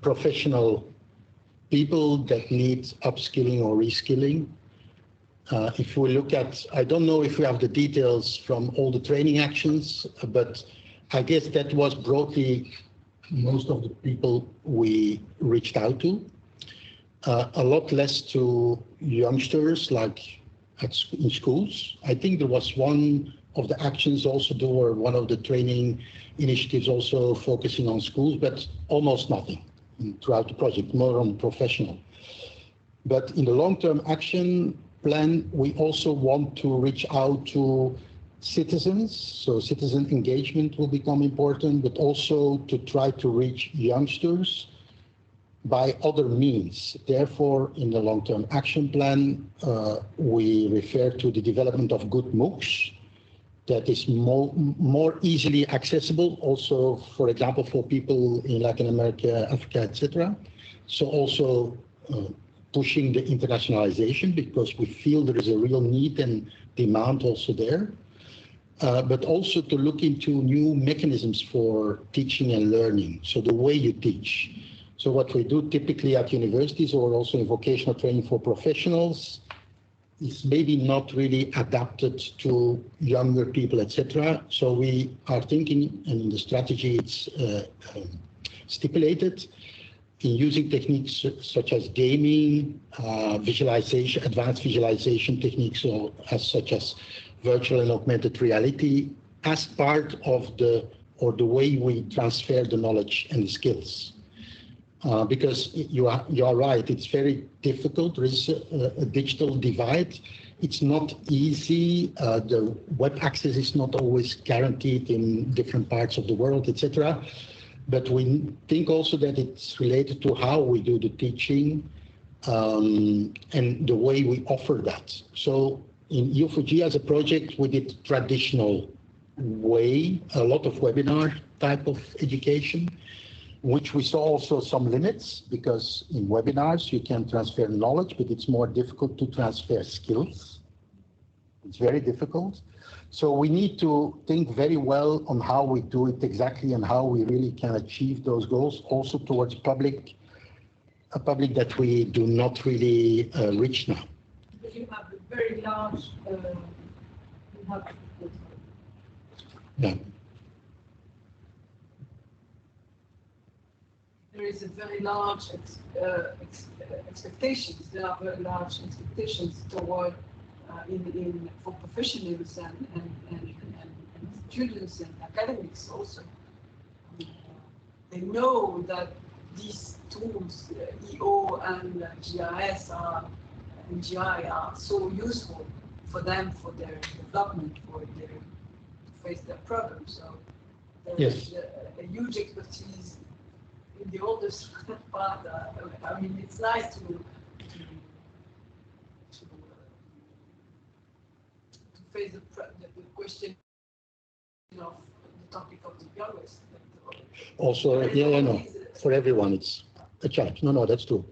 professional people that need upskilling or reskilling. If we look at, I don't know if we have the details from all the training actions, but I guess that was broadly most of the people we reached out to. A lot less to youngsters, like in schools. I think there was one of the actions also, or one of the training initiatives also focusing on schools, but almost nothing throughout the project, more on professional. But in the long-term action plan, we also want to reach out to citizens, so citizen engagement will become important, but also to try to reach youngsters by other means. Therefore, in the long-term action plan, we refer to the development of good MOOCs that is more easily accessible, also, for example, for people in Latin America, Africa, etc. So also pushing the internationalization, because we feel there is a real need and demand also there. But also to look into new mechanisms for teaching and learning. So the way you teach. So what we do typically at universities or also in vocational training for professionals is maybe not really adapted to younger people, etc. So we are thinking, and in the strategy it's stipulated, in using techniques such as gaming, visualization, advanced visualization techniques, or such as virtual and augmented reality, as part of the way we transfer the knowledge and the skills. Because you are right, it's very difficult. There is a digital divide. It's not easy. The web access is not always guaranteed in different parts of the world, etc. But we think also that it's related to how we do the teaching and the way we offer that. So in EO4GEO as a project, we did traditional way, a lot of webinar type of education, which we saw also some limits, because in webinars you can transfer knowledge, but it's more difficult to transfer skills. It's very difficult. So we need to think very well on how we do it exactly and how we really can achieve those goals, also towards a public that we do not really reach now. But you have a very large, Yeah. there is a very large expectations. There are very large expectations toward for professionals and students and academics also. They know that these tools, EO and GIS and GI are so useful for them, for their development, to face their problems. So there is a huge expertise in the oldest part. I mean, it's nice to face the question of the topic of the youngest. Also, no, for everyone it's a challenge. No, that's true.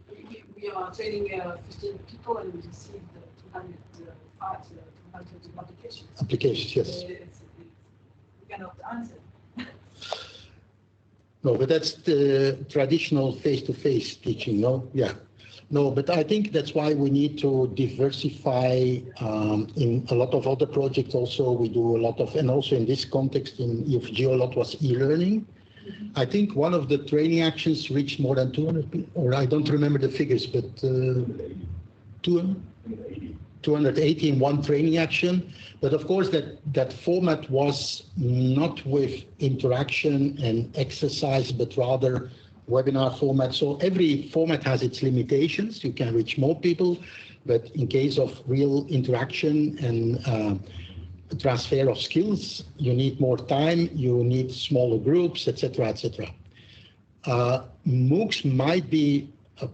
We are training 15 people and we received 200 applications. Applications, yes. We cannot answer. No, but that's the traditional face-to-face teaching, no? Yeah. No, but I think that's why we need to diversify in a lot of other projects also. We do a lot of, and also in this context in EO4GEO, a lot was e-learning. I think one of the training actions reached more than 200 people, or I don't remember the figures, but 280 in one training action. But of course, that format was not with interaction and exercise, but rather webinar format. So every format has its limitations. You can reach more people, but in case of real interaction and transfer of skills, you need more time, you need smaller groups, etc., etc. MOOCs might be a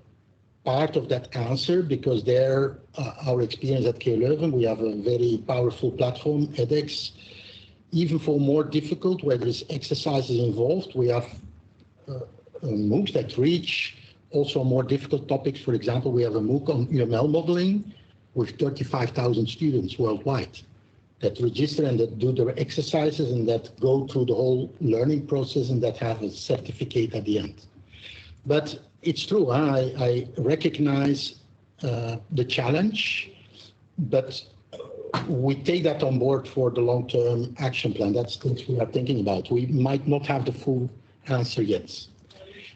part of that answer, because there, our experience at KU Leuven, we have a very powerful platform, edX. Even for more difficult, where there's exercises involved, we have MOOCs that reach also more difficult topics. For example, we have a MOOC on UML modeling with 35,000 students worldwide that register and that do their exercises and that go through the whole learning process and that have a certificate at the end. But it's true, I recognize the challenge, but we take that on board for the long-term action plan. That's things we are thinking about. We might not have the full answer yet.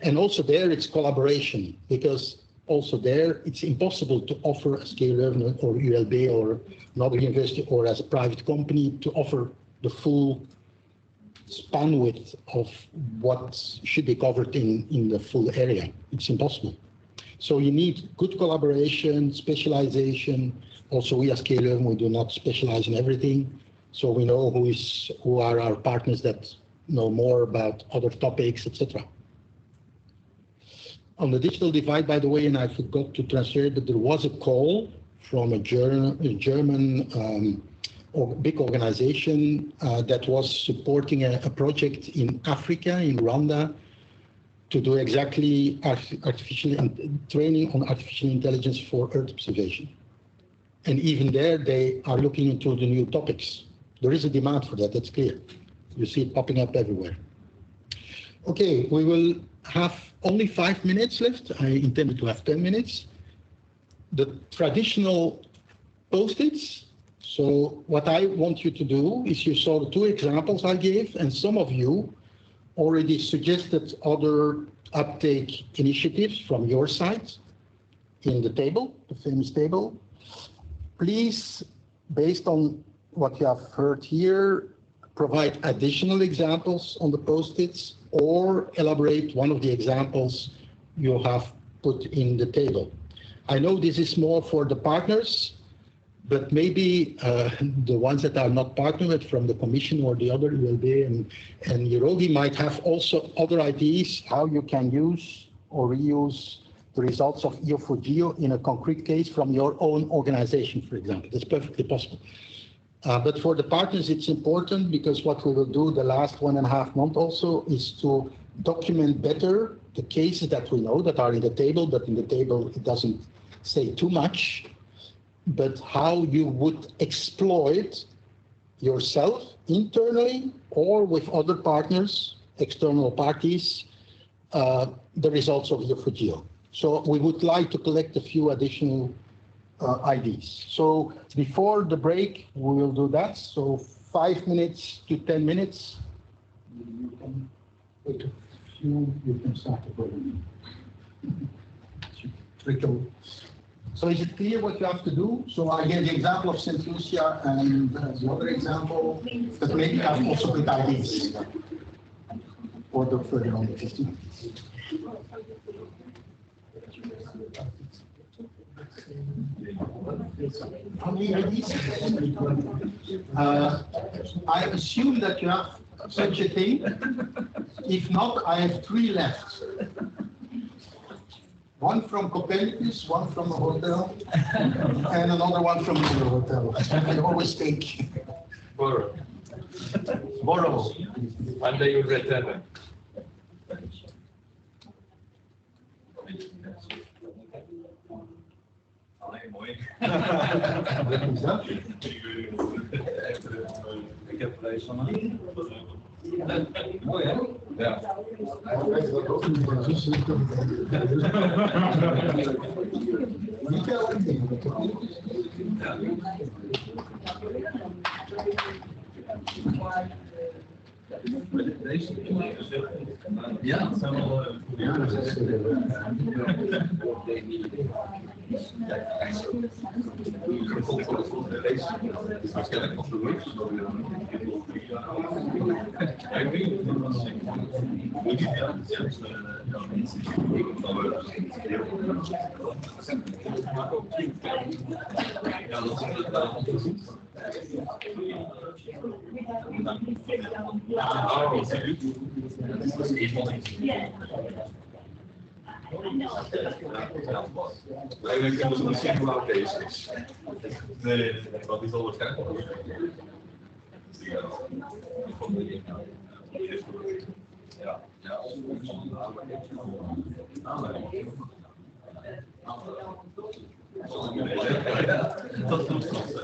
And also there, it's collaboration, because also there, it's impossible to offer as KU Leuven or ULB or another university or as a private company to offer the full span width of what should be covered in the full area. It's impossible. So you need good collaboration, specialization. Also, we as KU Leuven, we do not specialize in everything. So we know who are our partners that know more about other topics, etc. On the digital divide, by the way, and I forgot to transfer it, but there was a call from a German big organization that was supporting a project in Africa, in Rwanda, to do exactly training on artificial intelligence for Earth observation. And even there, they are looking into the new topics. There is a demand for that, that's clear. You see it popping up everywhere. Okay, we will have only 5 minutes left. I intended to have 10 minutes. The traditional post-its. So what I want you to do is, you saw the two examples I gave, and some of you already suggested other uptake initiatives from your side in the table, the famous table. Please, based on what you have heard here, provide additional examples on the post-its or elaborate one of the examples you have put in the table. I know this is more for the partners, but maybe the ones that are not partnered from the Commission or the other ELB and EO4GEO might have also other ideas how you can use or reuse the results of EO4GEO in a concrete case from your own organization, for example. That's perfectly possible. But for the partners, it's important, because what we will do the last 1.5 months also is to document better the cases that we know that are in the table, but in the table it doesn't say too much, but how you would exploit yourself internally or with other partners, external parties, the results of EO4GEO. So we would like to collect a few additional IDs. So before the break, we will do that. So 5 minutes to 10 minutes. You can wait a few, you can start the program. So is it clear what you have to do? So I gave the example of St. Lucia and the other example, but maybe I have also good IDs or the further on the 15. How many IDs? I assume that you have such a thing. If not, I have 3 left. One from Copernicus, one from a hotel, and another one from another hotel. I always take. Borrow. Borrow. And then you return them. Ik heb vlees van een. Mooi, hè? Ja. Ja, dat zijn wel. Ja, dat is. Waarschijnlijk nog de rust. Ik heb dus misschien hoe oud deze is. Nee, wat is al waarschijnlijk. Ja, ja. Dat doet het.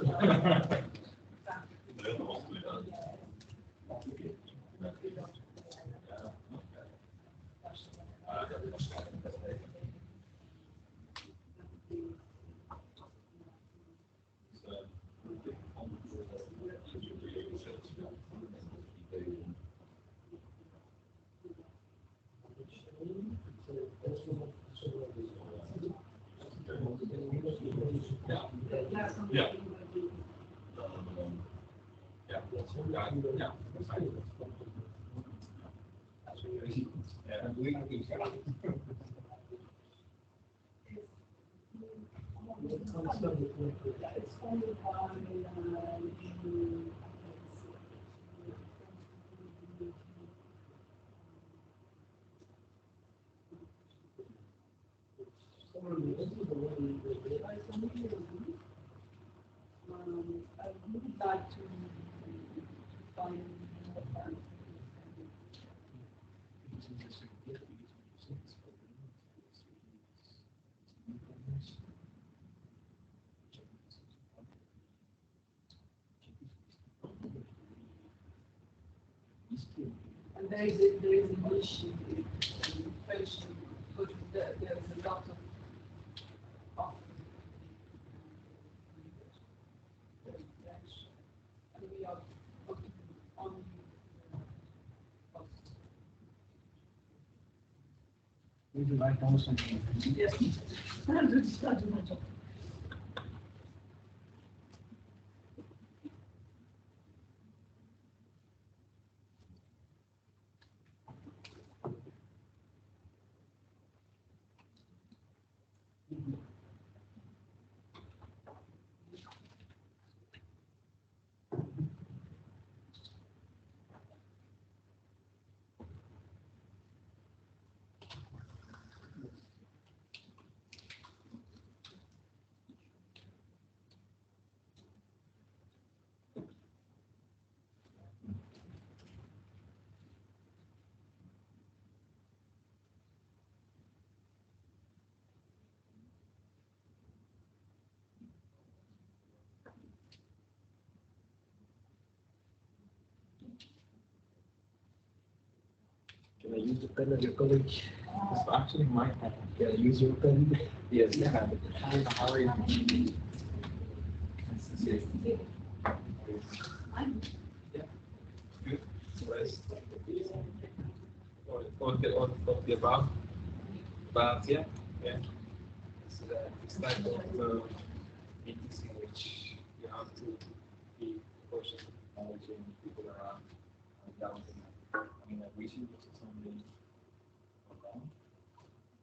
Ja. Ja. I would like to find and there is an issue. occupation, because there is a lot of and we are working on Would you like also? yes. That's my job. Can I use the pen of your colleague? It's actually my pen. Can I use your pen? Yes. Yeah. How are you? Yeah. Good. What the above? But yeah. It's type of meetings in which you have to be cautious of managing people around down. I mean, we should put something around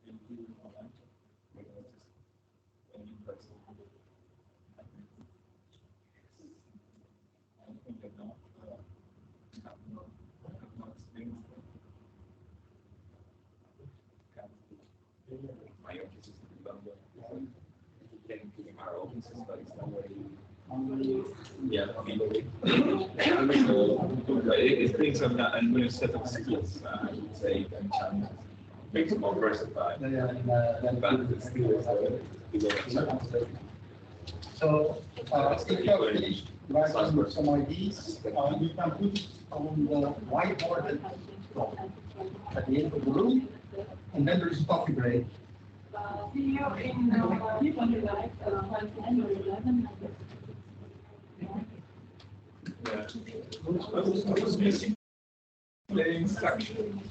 and do online. When you press it, I think that now have not experienced that. My office is in London. Technically, our office is like somewhere. Yeah, I mean, so it brings a new set of skills, I would say, and challenge. Makes it more versatile. But it's still So, if you have finished writing some ideas, you can put it on the whiteboard at the end of the room, and then there is a coffee break. See you in 11. Yeah. I was missing the instruction.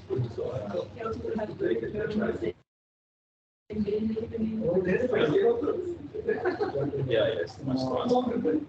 Yeah, yes, much faster.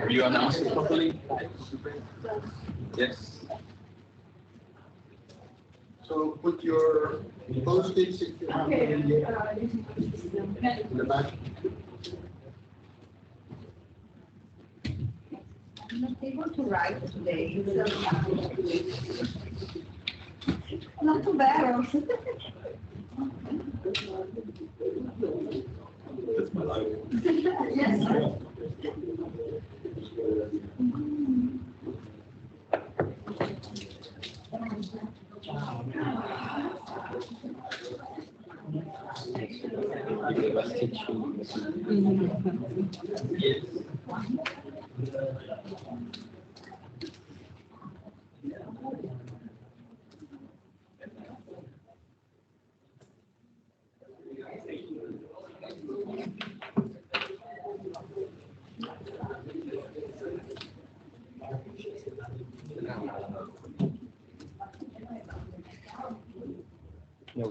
You announced it properly? Yes. So put your post-its if you have them in the back. I'm not able to write today, so not too bad. That's my life. Yes. So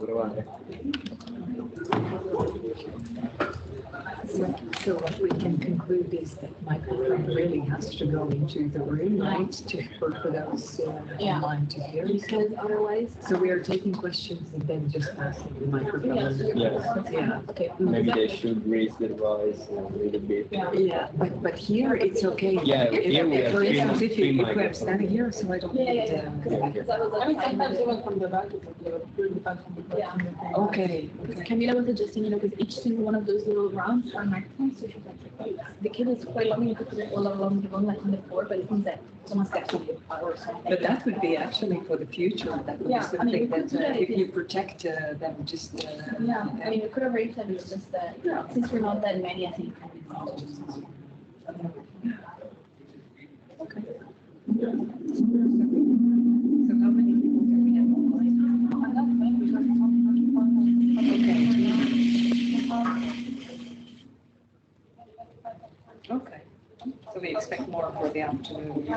what we can conclude is that microphone really has to go into the room, right, for those online to hear. Because otherwise. So we are taking questions and then just passing the microphone. Yeah. Okay. Maybe they should raise their voice a little bit. Yeah, but here it's okay. Yeah, here we have for instance, three if you were microphones. standing here, so I don't need. I mean, sometimes even from the back, it's really fun from the back. Okay. Camila was adjusting, because each single one of those little rounds are microphones, so she's like, the cable is quite long, you could put it all along the bone, like on the floor, but it means that someone's got to be or something. But that would be actually for the future, that would be Yeah, I mean, something we could that do that if you protect them, just. Yeah, I mean, we could have raised that, it's just that, since we're not that many, I think. Okay. So how many people do we have online? Okay. So we expect more for the afternoon.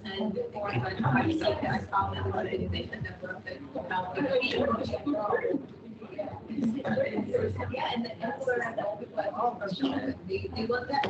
And before I found that organization developed yeah, and that's where they want that.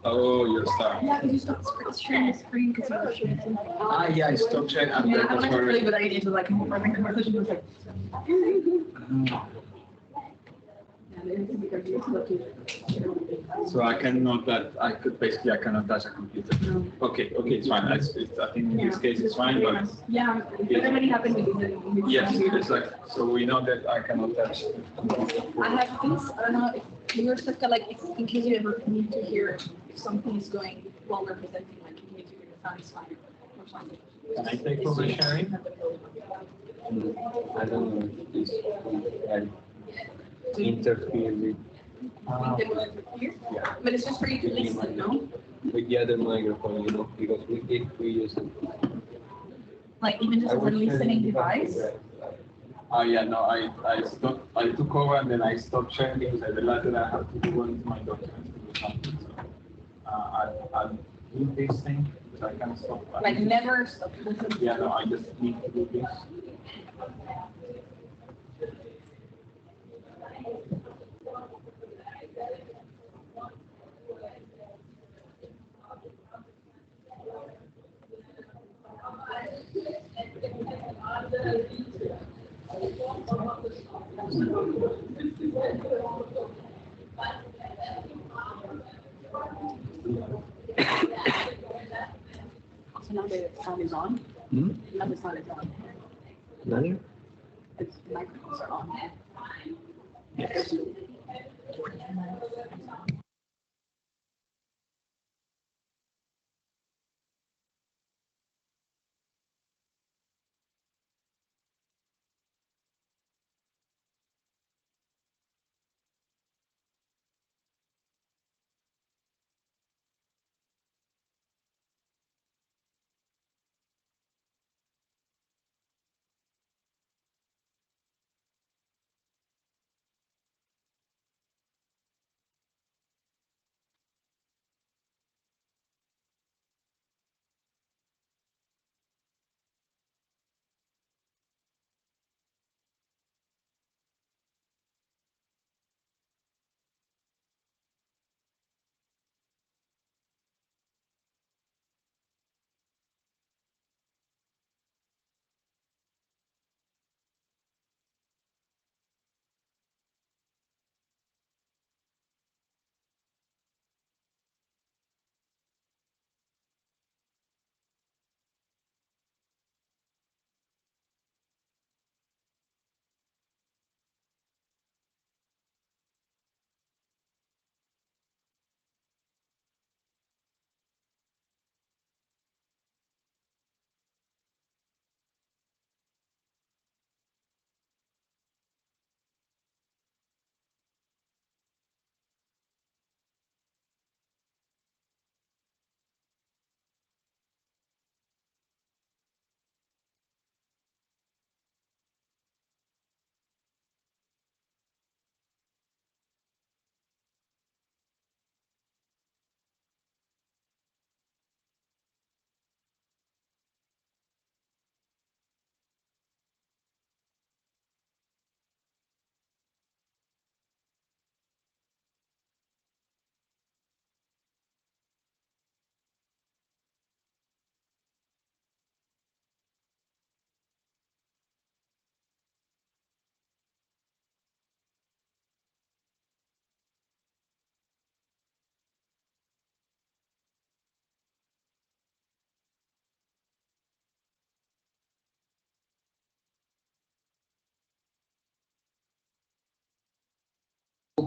Oh, you're stuck. Yeah, because you stopped sharing the screen because you were sharing something. Ah, yeah, I stopped sharing. And Yeah, that I was wanted to where- tell you, but I didn't. Like, my conversation was like. So I cannot that I could basically I cannot touch a computer. No. Okay, it's fine. I think in this case it's fine, but Yeah, it already happened with the. yes, it's like so we know that I cannot touch. I have this. I don't know if you're stuck. Like, if, in case you ever need to hear if something is going while we're presenting, like you need to hear the sound is fine or something. Can I take over sharing? I don't know if this interfere with Yeah. But it's just for you to listen, no? with the other microphone, you know, because if we use it. Like even just as a listening device. Yeah, no, I stopped. I took over and then I stopped sharing because I realized that I have to go into my documents to do something. So I'll do this thing, but I can't stop. Like never stop listening. Yeah, no, I just need to do this. So now the sound is on. Now the sound is on. Better? Its microphones are on. Yes.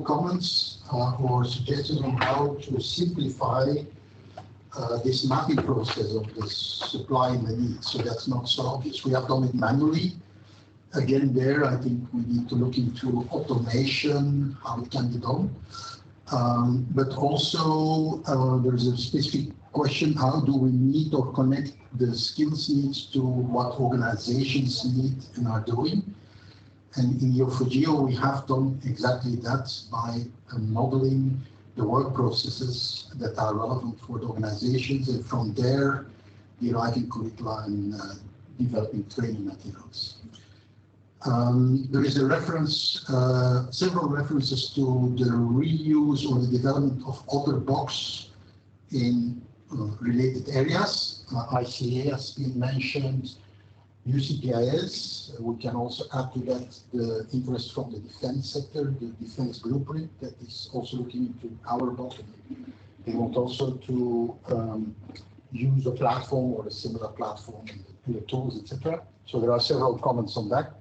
comments or suggestions on how to simplify this mapping process of the supply and the need. So that's not so obvious. We have done it manually. Again, there, I think we need to look into automation, how it can be done. But also, there's a specific question, how do we meet or connect the skills needs to what organizations need and are doing? And in EO4GEO, we have done exactly that by modeling the work processes that are relevant for the organizations, and from there, deriving curricula and developing training materials. There is a reference, several references to the reuse or the development of other blocks in related areas. EACEA has been mentioned, UCPIS. We can also add to that the interest from the defense sector, the defense blueprint that is also looking into our block. They want also to use a platform or a similar platform, the tools, etc. So there are several comments on that.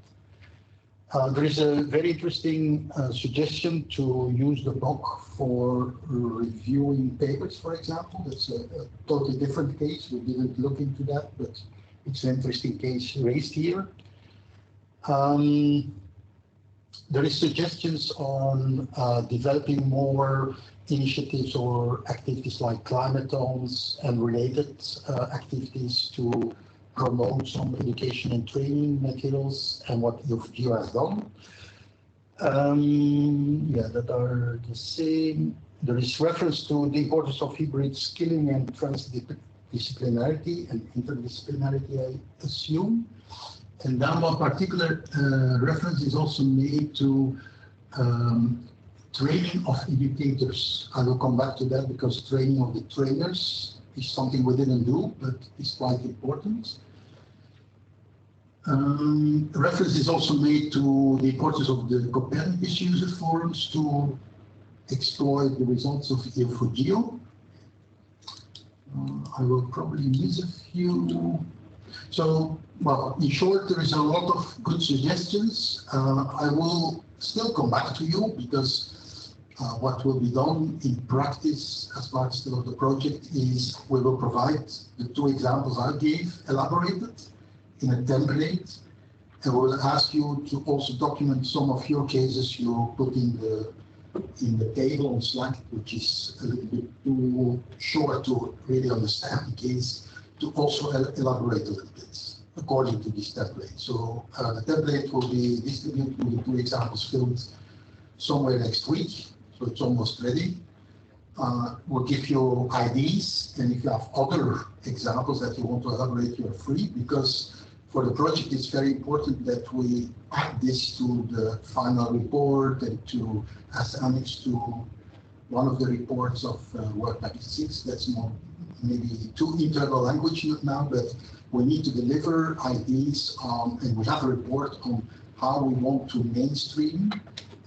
There is a very interesting suggestion to use the block for reviewing papers, for example. That's a totally different case. We didn't look into that, but it's an interesting case raised here. There is suggestions on developing more initiatives or activities like climatones and related activities to promote some education and training materials and what EO4GEO has done. Yeah, that are the same. There is reference to the importance of hybrid skilling and transdisciplinarity and interdisciplinarity, I assume. And then one particular reference is also made to training of educators. I will come back to that because training of the trainers is something we didn't do, but is quite important. Reference is also made to the importance of the Copernicus user forums to exploit the results of EO4GEO. I will probably miss a few. So, well, in short, there is a lot of good suggestions. I will still come back to you because what will be done in practice as part still of the project is we will provide the two examples I gave elaborated in a template, and we will ask you to also document some of your cases you put in the table on Slack, which is a little bit too short to really understand the case, to also elaborate a little bit according to this template. So the template will be distributed with the two examples filmed somewhere next week, so it's almost ready. We'll give you IDs, and if you have other examples that you want to elaborate, you're free, because for the project it's very important that we add this to the final report and to as annex to one of the reports of Work Package 6. That's not maybe too internal language now, but we need to deliver IDs and we have a report on how we want to mainstream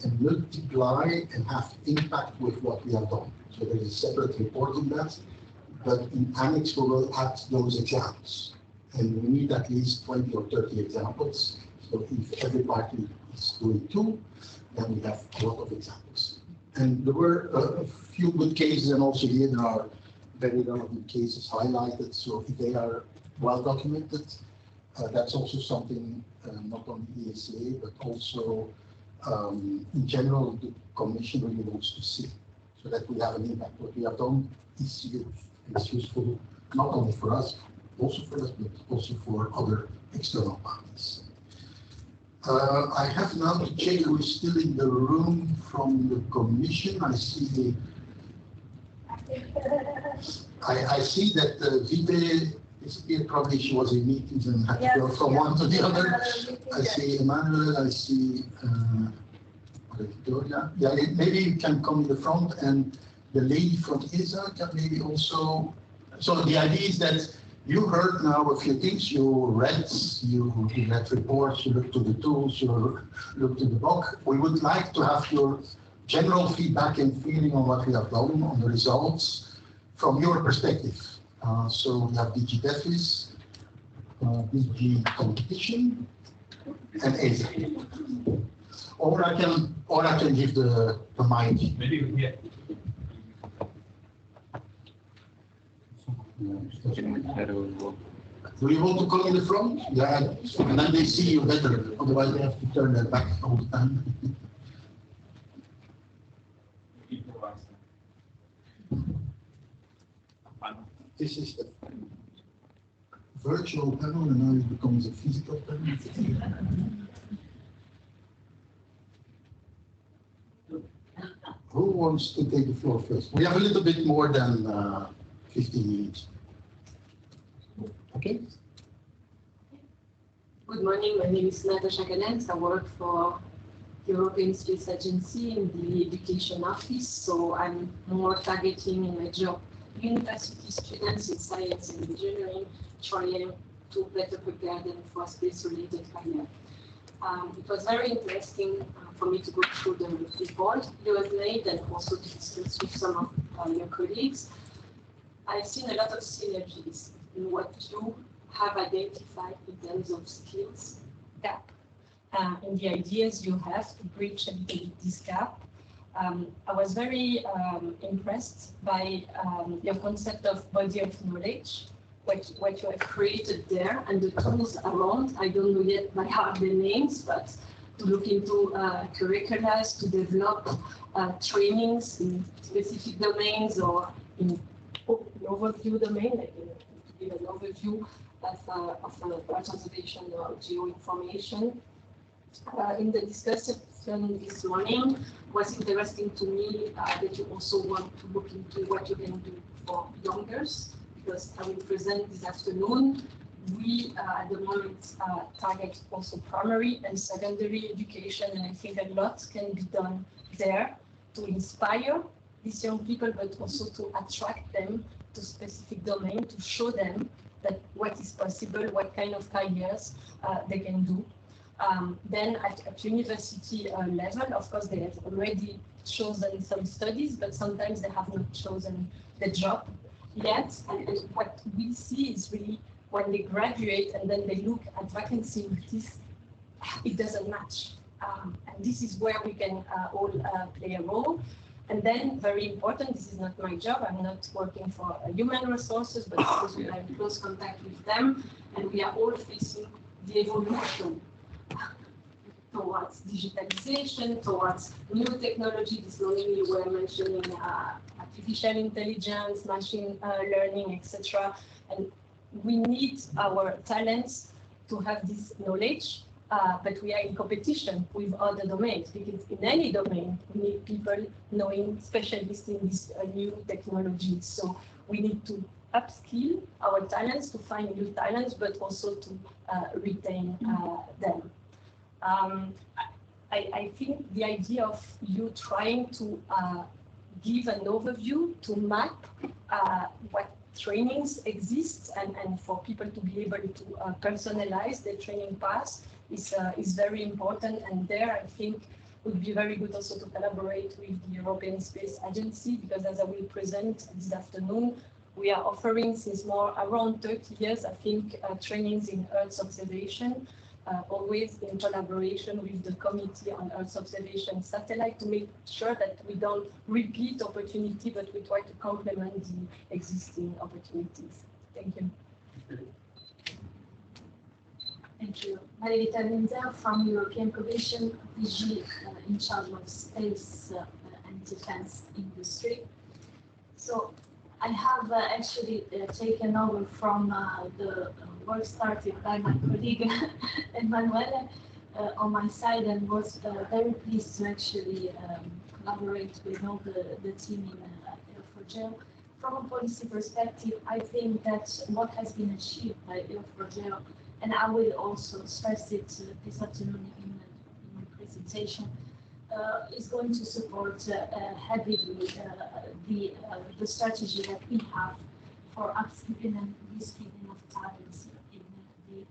and multiply and have impact with what we have done. So there is a separate report on that, but in annex we will add those examples. And we need at least 20 or 30 examples. So if every party is doing two, then we have a lot of examples. And there were a few good cases, and also here there are very relevant cases highlighted. So if they are well documented, that's also something not only EACEA, but also in general, the Commission really wants to see, so that we have an impact. What we have done is used. It's useful not only for us, also for us, but also for other external parties. I have now to check who is still in the room from the Commission. I see I see that Vytaute disappeared. Probably she was in meetings and had to go from one to the other. I see Emmanuel. I see Victoria. Yeah, maybe you can come in the front, and the lady from ESA can maybe also. So the idea is that you heard now a few things. You read reports, you looked to the tools, you looked to the book. We would like to have your general feedback and feeling on what we have done, on the results, from your perspective. So we have DG DEFIS, DG Competition, and ESA. Or I can give the mic. Maybe here. Do you want to come in the front? Yeah, and then they see you better. Otherwise, they have to turn their back all the time. This is the virtual panel, and now it becomes a physical panel. Who wants to take the floor first? We have a little bit more than 15 minutes. Okay. Good morning, my name is Natasha Galens. I work for the European Space Agency in the Education Office, so I'm more targeting in my job university students in science and engineering, trying to better prepare them for space-related career. It was very interesting for me to go through the report you have made and also to discuss with some of your colleagues. I've seen a lot of synergies in what you have identified in terms of skills gap and the ideas you have to bridge a little bit this gap. I was very impressed by your concept of body of knowledge, what you have created there, and the tools around. I don't know yet by heart the names, but to look into curricula, to develop trainings in specific domains or in an overview domain, like to give an overview of Earth observation or geoinformation. In the discussion this morning, was interesting to me that you also want to look into what you can do for youngers, because I will present this afternoon. We at the moment target also primary and secondary education, and I think a lot can be done there to inspire these young people, but also to attract them to specific domain, to show them that what is possible, what kind of careers they can do. Then at university level, of course, they have already chosen some studies, but sometimes they have not chosen the job yet. And what we see is really when they graduate and then they look at vacancy notice, it doesn't match. And this is where we can all play a role. And then, very important, this is not my job, I'm not working for human resources, but because we are in close contact with them, and we are all facing the evolution towards digitalization, towards new technology. This morning you were mentioning artificial intelligence, machine learning, etc. And we need our talents to have this knowledge, but we are in competition with other domains, because in any domain we need people knowing specialists in these new technologies. So we need to upskill our talents to find new talents, but also to retain them. I think the idea of you trying to give an overview to map what trainings exist and for people to be able to personalize their training paths is very important. And there I think would be very good also to collaborate with the European Space Agency, because as I will present this afternoon, we are offering since around 30 years, I think, trainings in Earth observation, always in collaboration with the Committee on Earth Observation Satellite, to make sure that we don't repeat opportunity, but we try to complement the existing opportunities. Thank you. Thank you. Margarita Linzer from European Commission, DG in charge of space and defense industry. So I have actually taken over from the work started by my colleague Emmanuel on my side, and was very pleased to actually collaborate with all the team in EO4GEO. From a policy perspective, I think that what has been achieved by EO4GEO, and I will also stress it this afternoon in my presentation, is going to support heavily the strategy that we have for upskilling and reskilling of talents in the.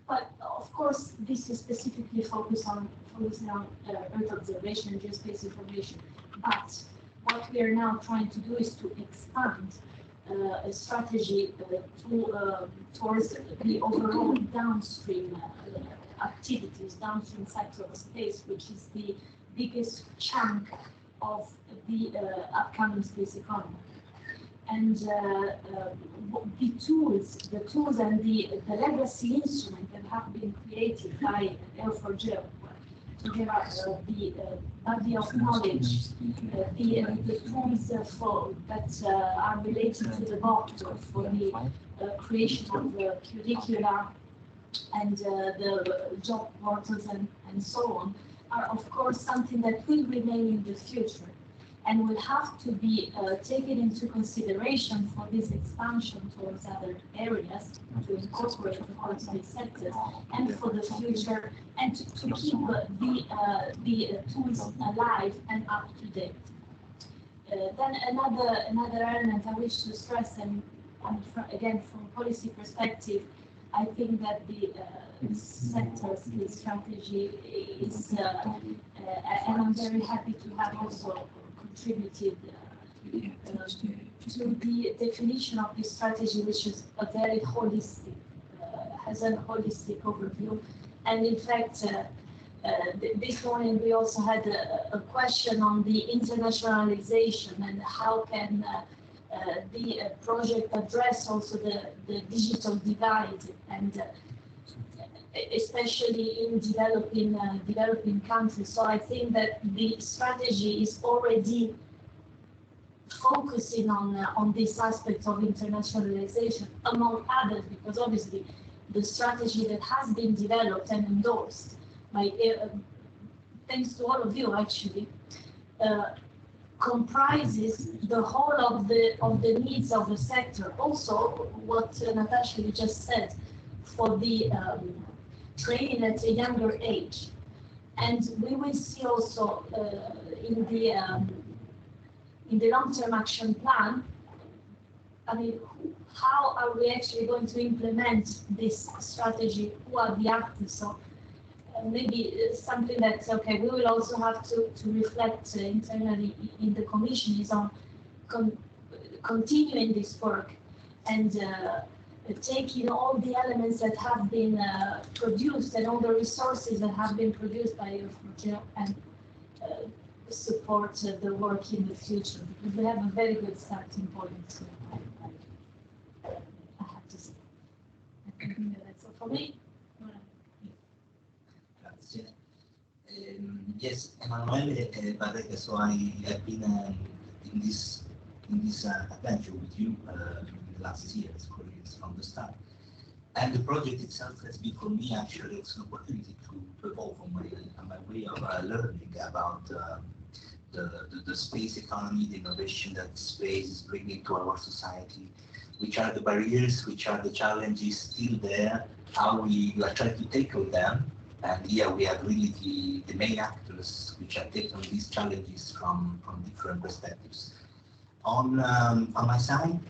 But of course, this is specifically focused on Earth observation and geospace information. But what we are now trying to do is to expand a strategy towards the overall downstream activities, downstream sector of space, which is the biggest chunk of the upcoming space economy. And the tools and the legacy instruments that have been created by EO4GEO, the body of knowledge, the tools that are related to the board for the creation of the curricula and the job portals and so on, are of course something that will remain in the future and will have to be taken into consideration for this expansion towards other areas to incorporate the quality sectors and for the future, and to keep the tools alive and up to date. Then another element I wish to stress, and again from policy perspective, I think that the sector skills strategy is, and I'm very happy to have also contributed to the definition of this strategy, which is a very holistic, has a holistic overview. And in fact, this morning we also had a question on the internationalization and how can the project address also the digital divide, and especially in developing countries. So I think that the strategy is already focusing on this aspect of internationalization, among others, because obviously the strategy that has been developed and endorsed by thanks to all of you actually comprises the whole of the needs of the sector. Also, what Natasha just said, for the training at a younger age, and we will see also in the long-term action plan. I mean, how are we actually going to implement this strategy? Who are the actors? So maybe something that's okay. We will also have to reflect internally in the commission is on continuing this work and taking all the elements that have been produced and all the resources that have been produced by EO4GEO and support the work in the future, because we have a very good starting point. So I have to say. I think that's all for me. Yes, Emanuele Barreca, so I have been in this adventure with you in the last years, from the start. And the project itself has been for me actually it's an opportunity to evolve on my way of learning about the space economy, the innovation that space is bringing to our society, which are the barriers, which are the challenges still there, how we are trying to tackle them. And here we have really the main actors which are taking these challenges from different perspectives. On my side,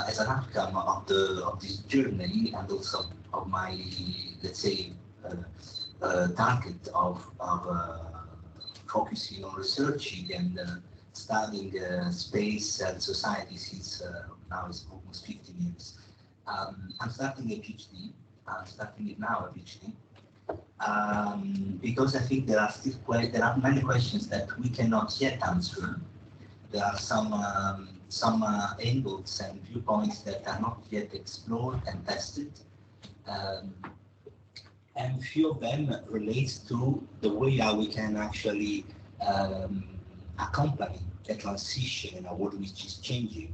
as an outcome of this journey and also of my, let's say, target of focusing on researching and studying space and society since now it's almost 15 years. I'm starting a PhD. I'm starting it now, a PhD. Because I think there are many questions that we cannot yet answer. There are some angles and viewpoints that are not yet explored and tested, and few of them relates to the way how we can actually accompany the transition in a world which is changing,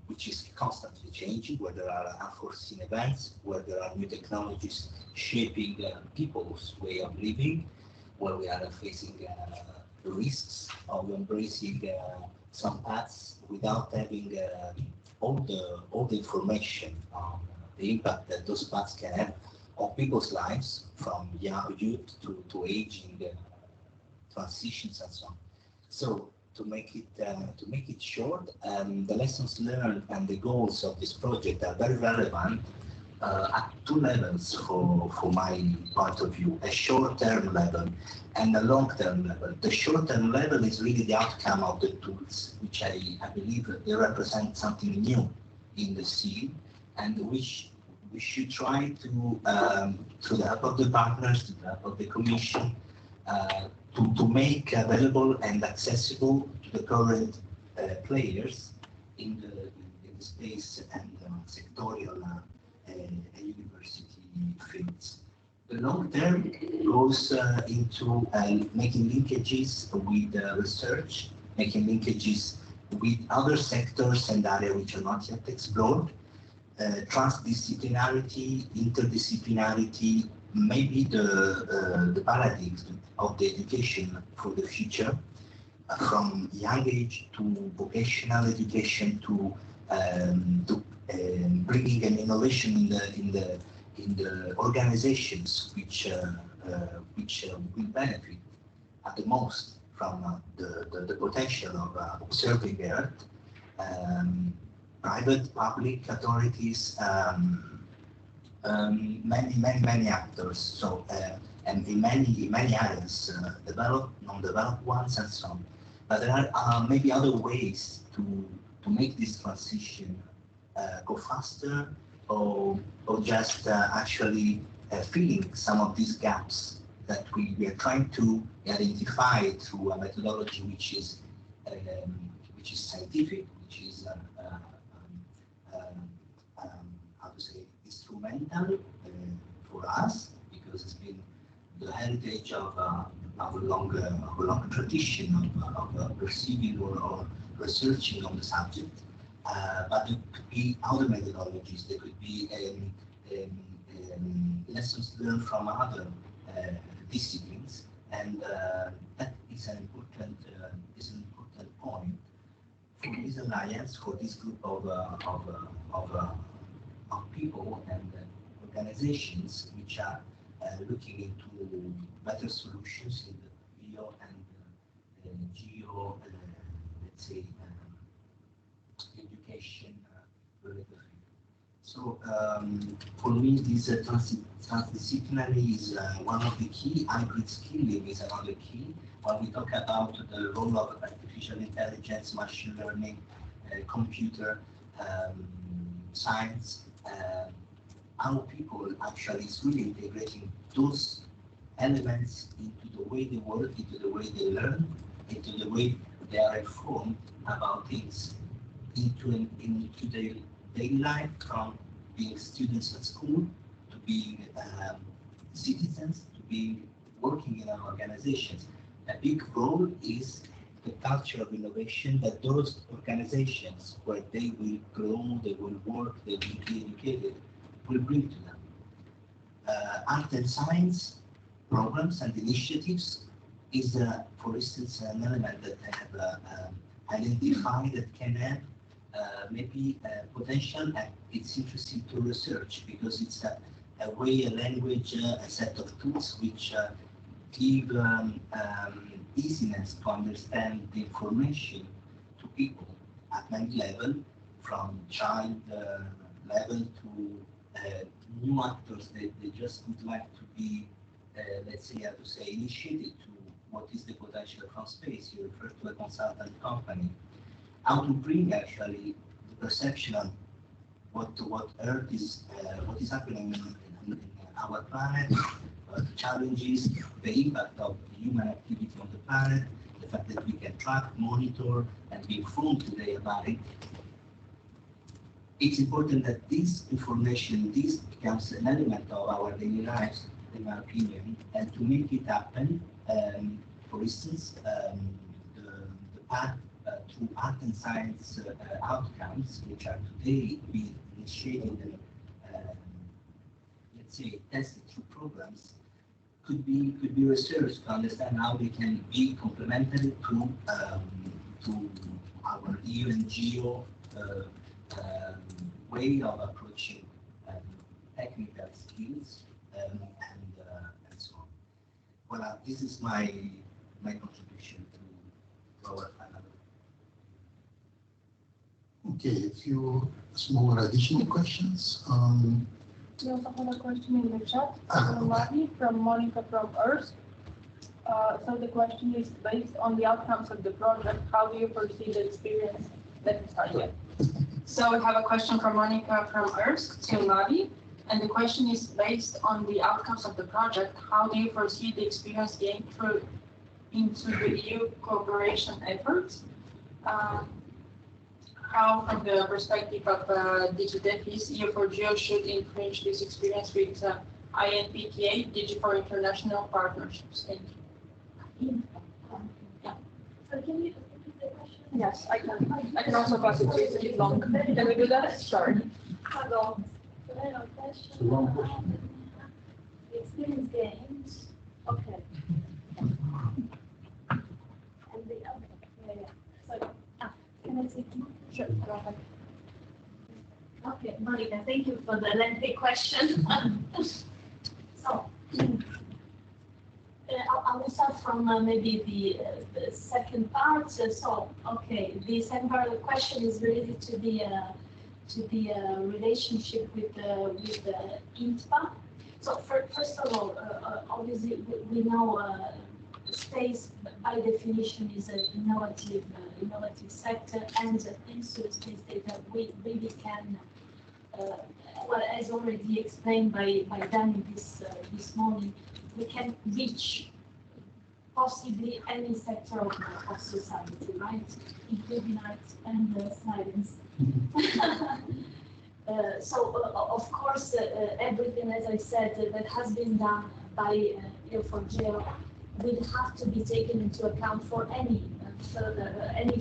which is constantly changing, where there are unforeseen events, where there are new technologies shaping people's way of living, where we are facing the risks of embracing some paths without having all the information on the impact that those paths can have on people's lives, from young youth to aging transitions and so on. So to make it short, the lessons learned and the goals of this project are very relevant at two levels for my point of view: a short-term level and a long-term level. The short-term level is really the outcome of the tools, which I believe they represent something new in the scene, and which we should try to, through the help of the partners, through the help of the Commission, to make available and accessible to the current players in the space and sectorial university fields. The long term goes into making linkages with research, making linkages with other sectors and areas which are not yet explored, transdisciplinarity, interdisciplinarity, maybe the paradigms of the education for the future, from young age to vocational education to bringing an innovation in the organizations which will benefit at the most from the potential of observing Earth. Private, public authorities, many actors. So and in many areas, developed, non-developed ones, and so on. But there are maybe other ways to make this transition go faster, or just actually filling some of these gaps that we are trying to identify through a methodology which is scientific, which is how to say, instrumental for us, because it's been the heritage of a longer tradition of perceiving or researching on the subject. But it could be other methodologies. There could be lessons learned from other disciplines, and that is an important point for this alliance, for this group of people and organizations which are looking into better solutions in the EO and GEO, let's say, education related. So for me, this transdisciplinary is one of the key. Hybrid skilling is another key. When we talk about the role of artificial intelligence, machine learning, computer science, how people actually is really integrating those elements into the way they work, into the way they learn, into the way they are informed about things, into their daily life, from being students at school to being citizens to being working in our organizations. A big role is the culture of innovation that those organizations, where they will grow, they will work, they will be educated, will bring to them. Art and science programs and initiatives is, for instance, an element that I have identified that can have maybe potential, and it's interesting to research because it's a way, a language, a set of tools which give easiness to understand the information to people at many level, from child level to new actors that they just would like to be, let's say, how to say, initiated to what is the potential from space. You refer to a consultant company. How to bring actually the perception of what Earth is, what is happening in our planet, the challenges, the impact of human activity on the planet, the fact that we can track, monitor, and be informed today about it. It's important that this information, this becomes an element of our daily lives, in my opinion, and to make it happen, for instance, the path to art and science outcomes, which are today being initiated and, let's say, tested through programs, could be researched to understand how they can be complementary to our EO and GEO way of approaching technical skills and so on. Well, this is my contribution to our panel. Okay, a few small additional questions. We also have a question in the chat from Marie, from Monica from ERSK. So the question is, based on the outcomes of the project, how do you foresee the experience that is started? So we have a question from Monica from ERSK to Navi. And the question is, based on the outcomes of the project, how do you foresee the experience gained through into the EU cooperation efforts? How, from the perspective of DigiDefis, EO4GEO should encourage this experience with INPTA, Digi4 International Partnerships? Thank you. So can you repeat the question? Yes, I can also pass it to you. It's a bit long. Can we do that? Sure. Hello. So I have a question. It's a long question. Experience gained. Okay. And the sorry. Can I take you? Sure. Go ahead. Okay, Monica, thank you for the lengthy question. So, I will start from maybe the second part. So, okay, the second part of the question is related to the relationship with INTPA. So, first of all, obviously we know space by definition is an innovative sector, and thanks to the space data, we really can. Well, as already explained by Danny this morning, we can reach possibly any sector of society, right? Including art and science. So, of course, everything, as I said, that has been done by EO4GEO will have to be taken into account for any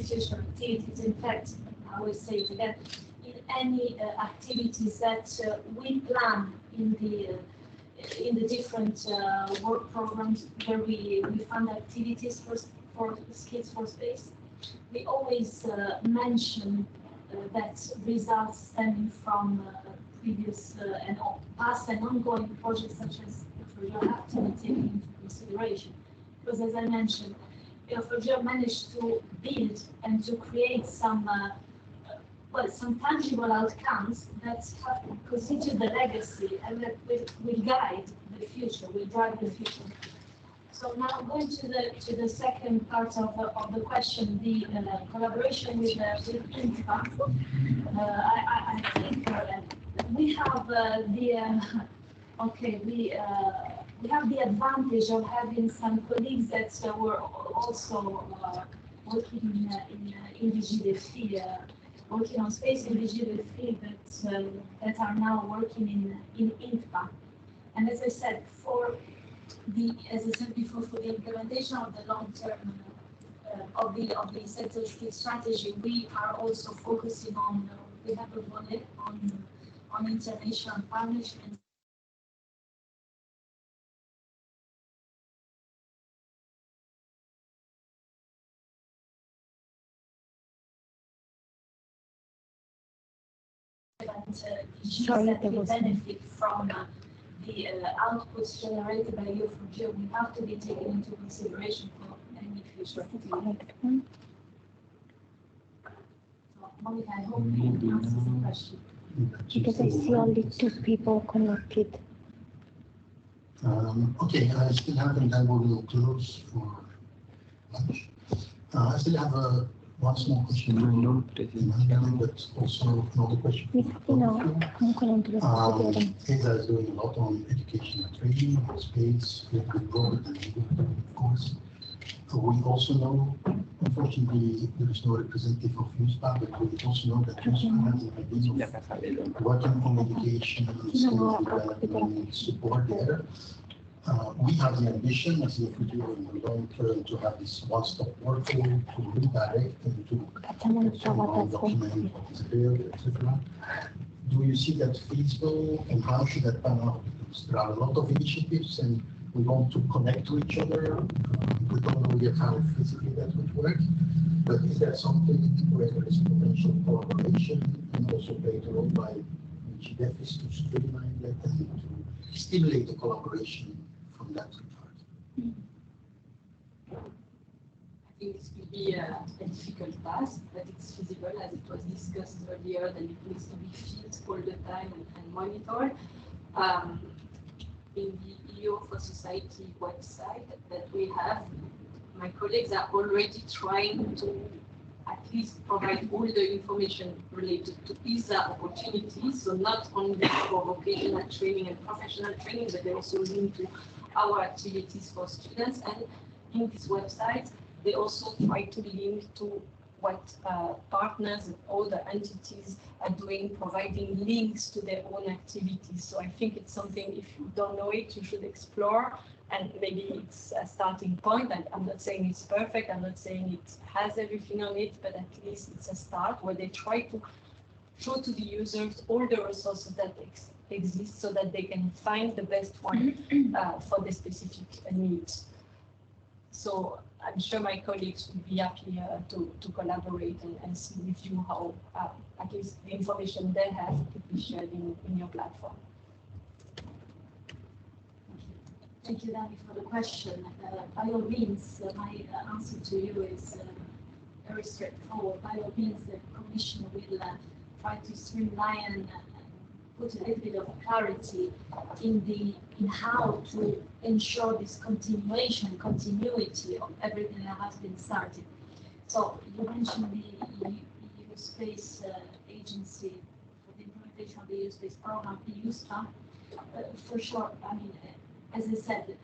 future activities. In fact, I will say it again, in any activities that we plan in the different work programs where we fund activities for Skills for Space, we always mention that results stemming from previous and past and ongoing projects such as EO4GEO have to be taken into consideration. Because as I mentioned, EO4GEO managed to build and to create some tangible outcomes that have constituted the legacy and that will guide the future, will drive the future. So now going to the second part of the question, the collaboration with INTPA. I think we have we have the advantage of having some colleagues that were also working in DigiDefis, working on space in DigiDefis that are now working in INTPA. And as I said, as I said before, for the implementation of the long-term of the sector skill strategy, we are also focusing on we have a volley on international partnership. Sorry, that we benefit from the outputs generated by EO4GEO, we have to be taken into consideration for any future. Monica, I hope you answer the question. Because I see only 2 people connected. Okay, I still have, and then we will close for lunch. I still have one small question, but also another question. ESA is doing a lot on education and training, space, with Robert and Igor, of course. We also know, unfortunately, there is no representative of USPA, but we also know that USPA has an idea of working on education, skill development, support there. We have the ambition as EO4GEO in the long term to have this one-stop workflow to redirect and to document what is built, etc. Do you see that feasible, and how should that pan out? Because there are a lot of initiatives and we want to connect to each other. We don't know yet how physically that would work, but is there something where there is potential collaboration and also played a role by DigiDefis to streamline that and to stimulate the collaboration from that regard? I think this will be a difficult task, but it's feasible as it was discussed earlier, that it needs to be filled all the time and monitored. In the EO4Society website that we have, my colleagues are already trying to at least provide all the information related to visa opportunities, so not only for vocational training and professional training, but they also link to our activities for students. And in this website, they also try to link to what partners and other entities are doing, providing links to their own activities. So I think it's something, if you don't know it, you should explore, and maybe it's a starting point. And I'm not saying it's perfect, I'm not saying it has everything on it, but at least it's a start where they try to show to the users all the resources that exist so that they can find the best one for the specific needs. So I'm sure my colleagues would be happy to collaborate and see with you how at least the information they have could be shared in your platform. Thank you, Danny, for the question. By all means, my answer to you is very straightforward. By all means, the Commission will try to streamline and put a little bit of clarity in how to ensure this continuity of everything that has been started. So you mentioned the EU Space Agency for the implementation of the EU Space Program, EUSPA. For sure, I mean, as I said,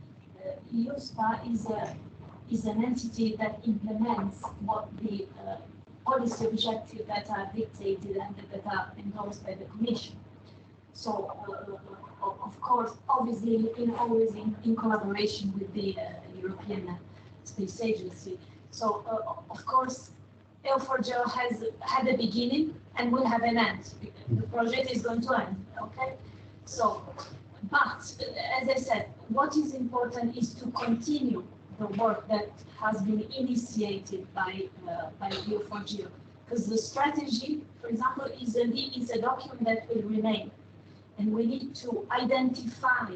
EUSPA is an entity that implements what the policy objectives that are dictated and that are endorsed by the Commission. So, of course, obviously, always in collaboration with the European Space Agency. So, of course, EO4GEO has had a beginning and will have an end. The project is going to end, okay? So, but, as I said, what is important is to continue the work that has been initiated by EO4GEO. Because the strategy, for example, is a document that will remain. And we need to identify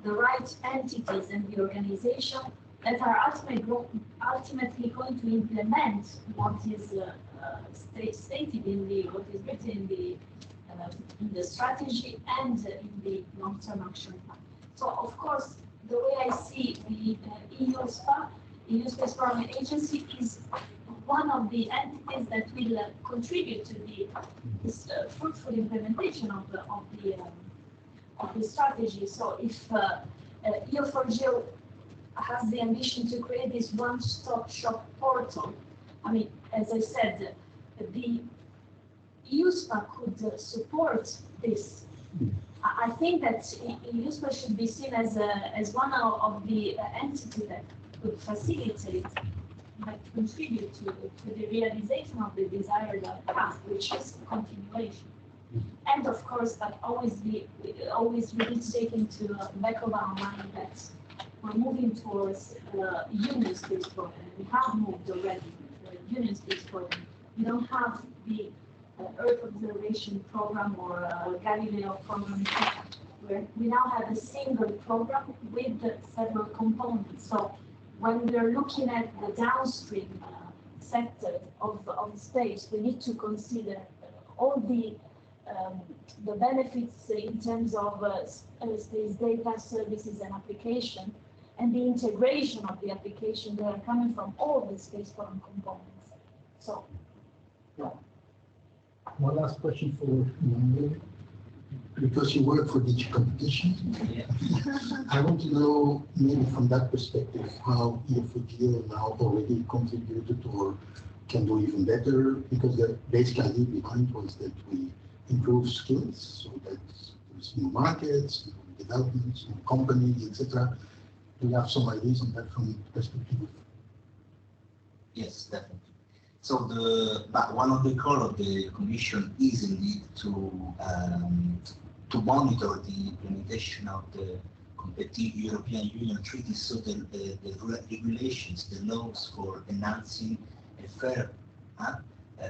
the right entities and the organization that are ultimately going to implement what is stated in what is written in the strategy and in the long-term action plan. So, of course, the way I see the EUSPA, EU Space Program Agency, is one of the entities that will contribute to this fruitful implementation of the strategy. So if EO4GEO has the ambition to create this one-stop shop portal, I mean, as I said, the EUSPA could support this. I think that EUSPA should be seen as one of the entities that could facilitate, that contribute to the realization of the desired path, which is continuation. And of course, but always we need to take into the back of our mind that we're moving towards Union Space Program. We have moved already to the Union Space Program. We don't have the Earth Observation Program or Galileo program, where we now have a single program with several components. So when we're looking at the downstream sector of space, we need to consider all the benefits in terms of space data services and application, and the integration of the application that are coming from all the space program components. So, yeah. One last question for Manuel, because you work for DG Competition. Yeah. I want to know, maybe from that perspective, how EO4GEO now already contributed or can do even better, because the basic idea behind was that we improve skills so that there's new markets, new developments, new companies, etc. Do you have some ideas on that from the perspective of? Yes, definitely. So one of the core of the Commission is indeed to monitor the implementation of the European Union treaties, so the regulations, the laws for enhancing a fair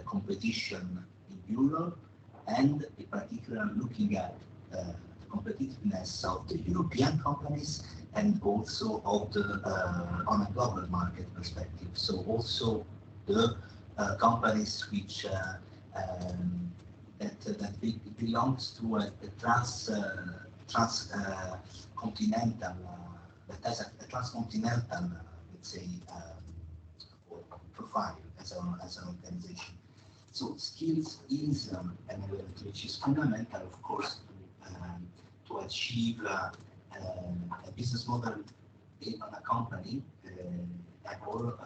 competition in Europe, and in particular looking at the competitiveness of the European companies and also of the on a global market perspective. So also the companies which that belongs to a transcontinental that has a transcontinental, let's say, profile, as as an organization. So skills is an element which is fundamental, of course, to achieve a business model in a company or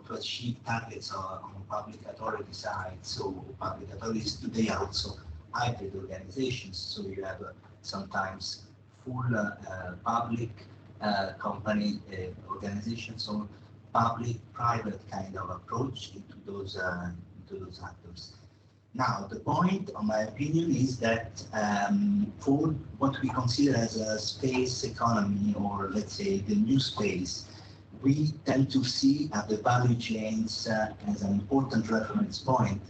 to achieve targets on public authority side. So public authorities today are also hybrid organizations. So you have sometimes full public company organizations or public-private kind of approach into those actors. Now, the point, in my opinion, is that for what we consider as a space economy, or let's say the new space, we tend to see the value chains as an important reference point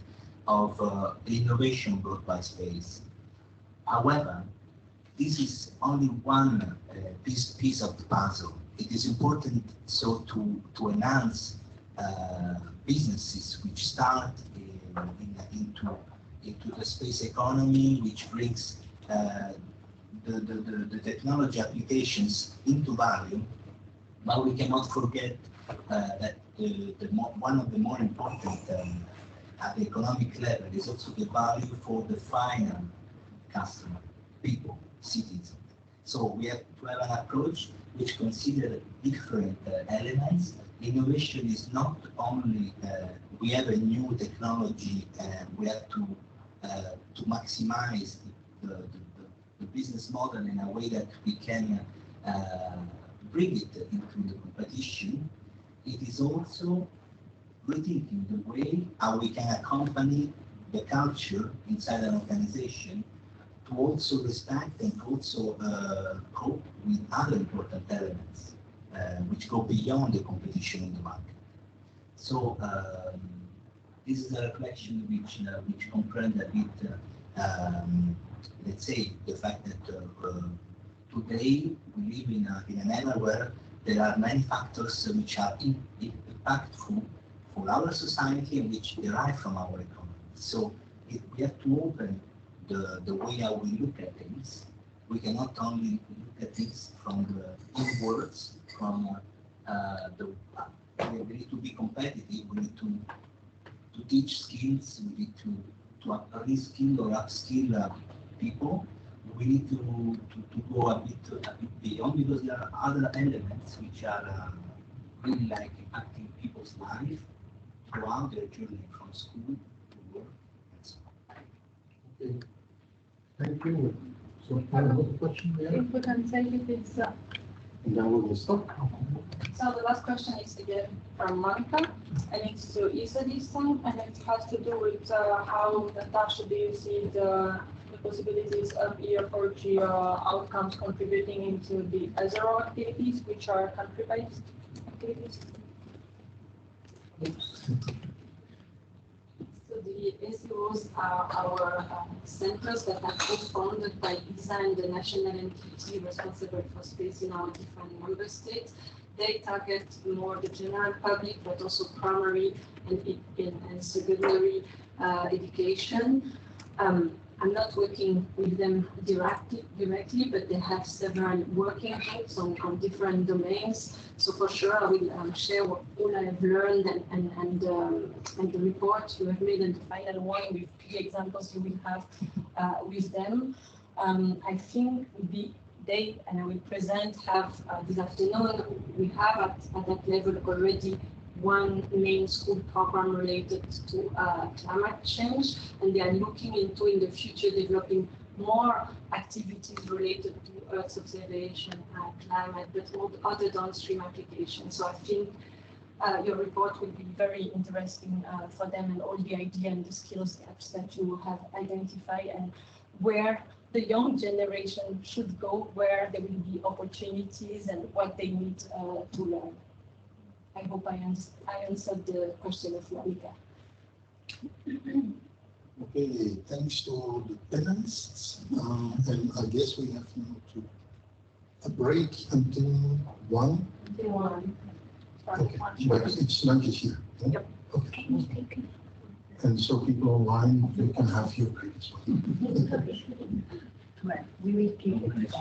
of the innovation brought by space. However, this is only one piece of the puzzle. It is important so to enhance businesses which start into the space economy, which brings the technology applications into value. But we cannot forget that one of the more important at the economic level is also the value for the final customer, people, citizens. So we have to have an approach which considers different elements. Innovation is not only we have a new technology and we have to maximize the business model in a way that we can bring it into the competition. It is also rethinking the way how we can accompany the culture inside an organization to also respect and also cope with other important elements which go beyond the competition in the market. So this is a reflection which comprehends a bit, let's say, the fact that today we live in an era where there are many factors which are impactful for our society and which derive from our economy. So we have to open the way how we look at things. We cannot only look at things from the inwards, from we need to be competitive, we need to teach skills, we need to reskill or upskill people. We need to go a bit beyond, because there are other elements which are really like impacting people's life throughout their journey from school to work and so on. Okay. Thank you. So I have another question there. If we can say if it's And then we will stop. So the last question is again from Monica, and it's to ESA this time, and it has to do with how Natasha, do you see the possibilities of EO4GEO outcomes contributing into the Ezero activities, which are country-based activities? So the SEOs are our centers that are co-founded by ESA and the national entity responsible for space in our different member states. They target more the general public, but also primary and secondary education. I'm not working with them directly, but they have several working groups on different domains. So for sure, I will share all I have learned and the report you have made, and the final one with the examples you will have with them. I think they, and I will present, have this afternoon, we have at that level already one main school program related to climate change, and they are looking into in the future developing more activities related to Earth observation, climate, but all other downstream applications. So I think your report will be very interesting for them, and all the idea and the skills gaps that you have identified, and where the young generation should go, where there will be opportunities and what they need to learn. I hope I answered the question of Monica. Okay, thanks to the panelists. And I guess we have now to a break until 1. Until 1. Okay, but it's lunch is here. Yeah? Yep. Okay. And so people online, you can have your break as well. We will keep it.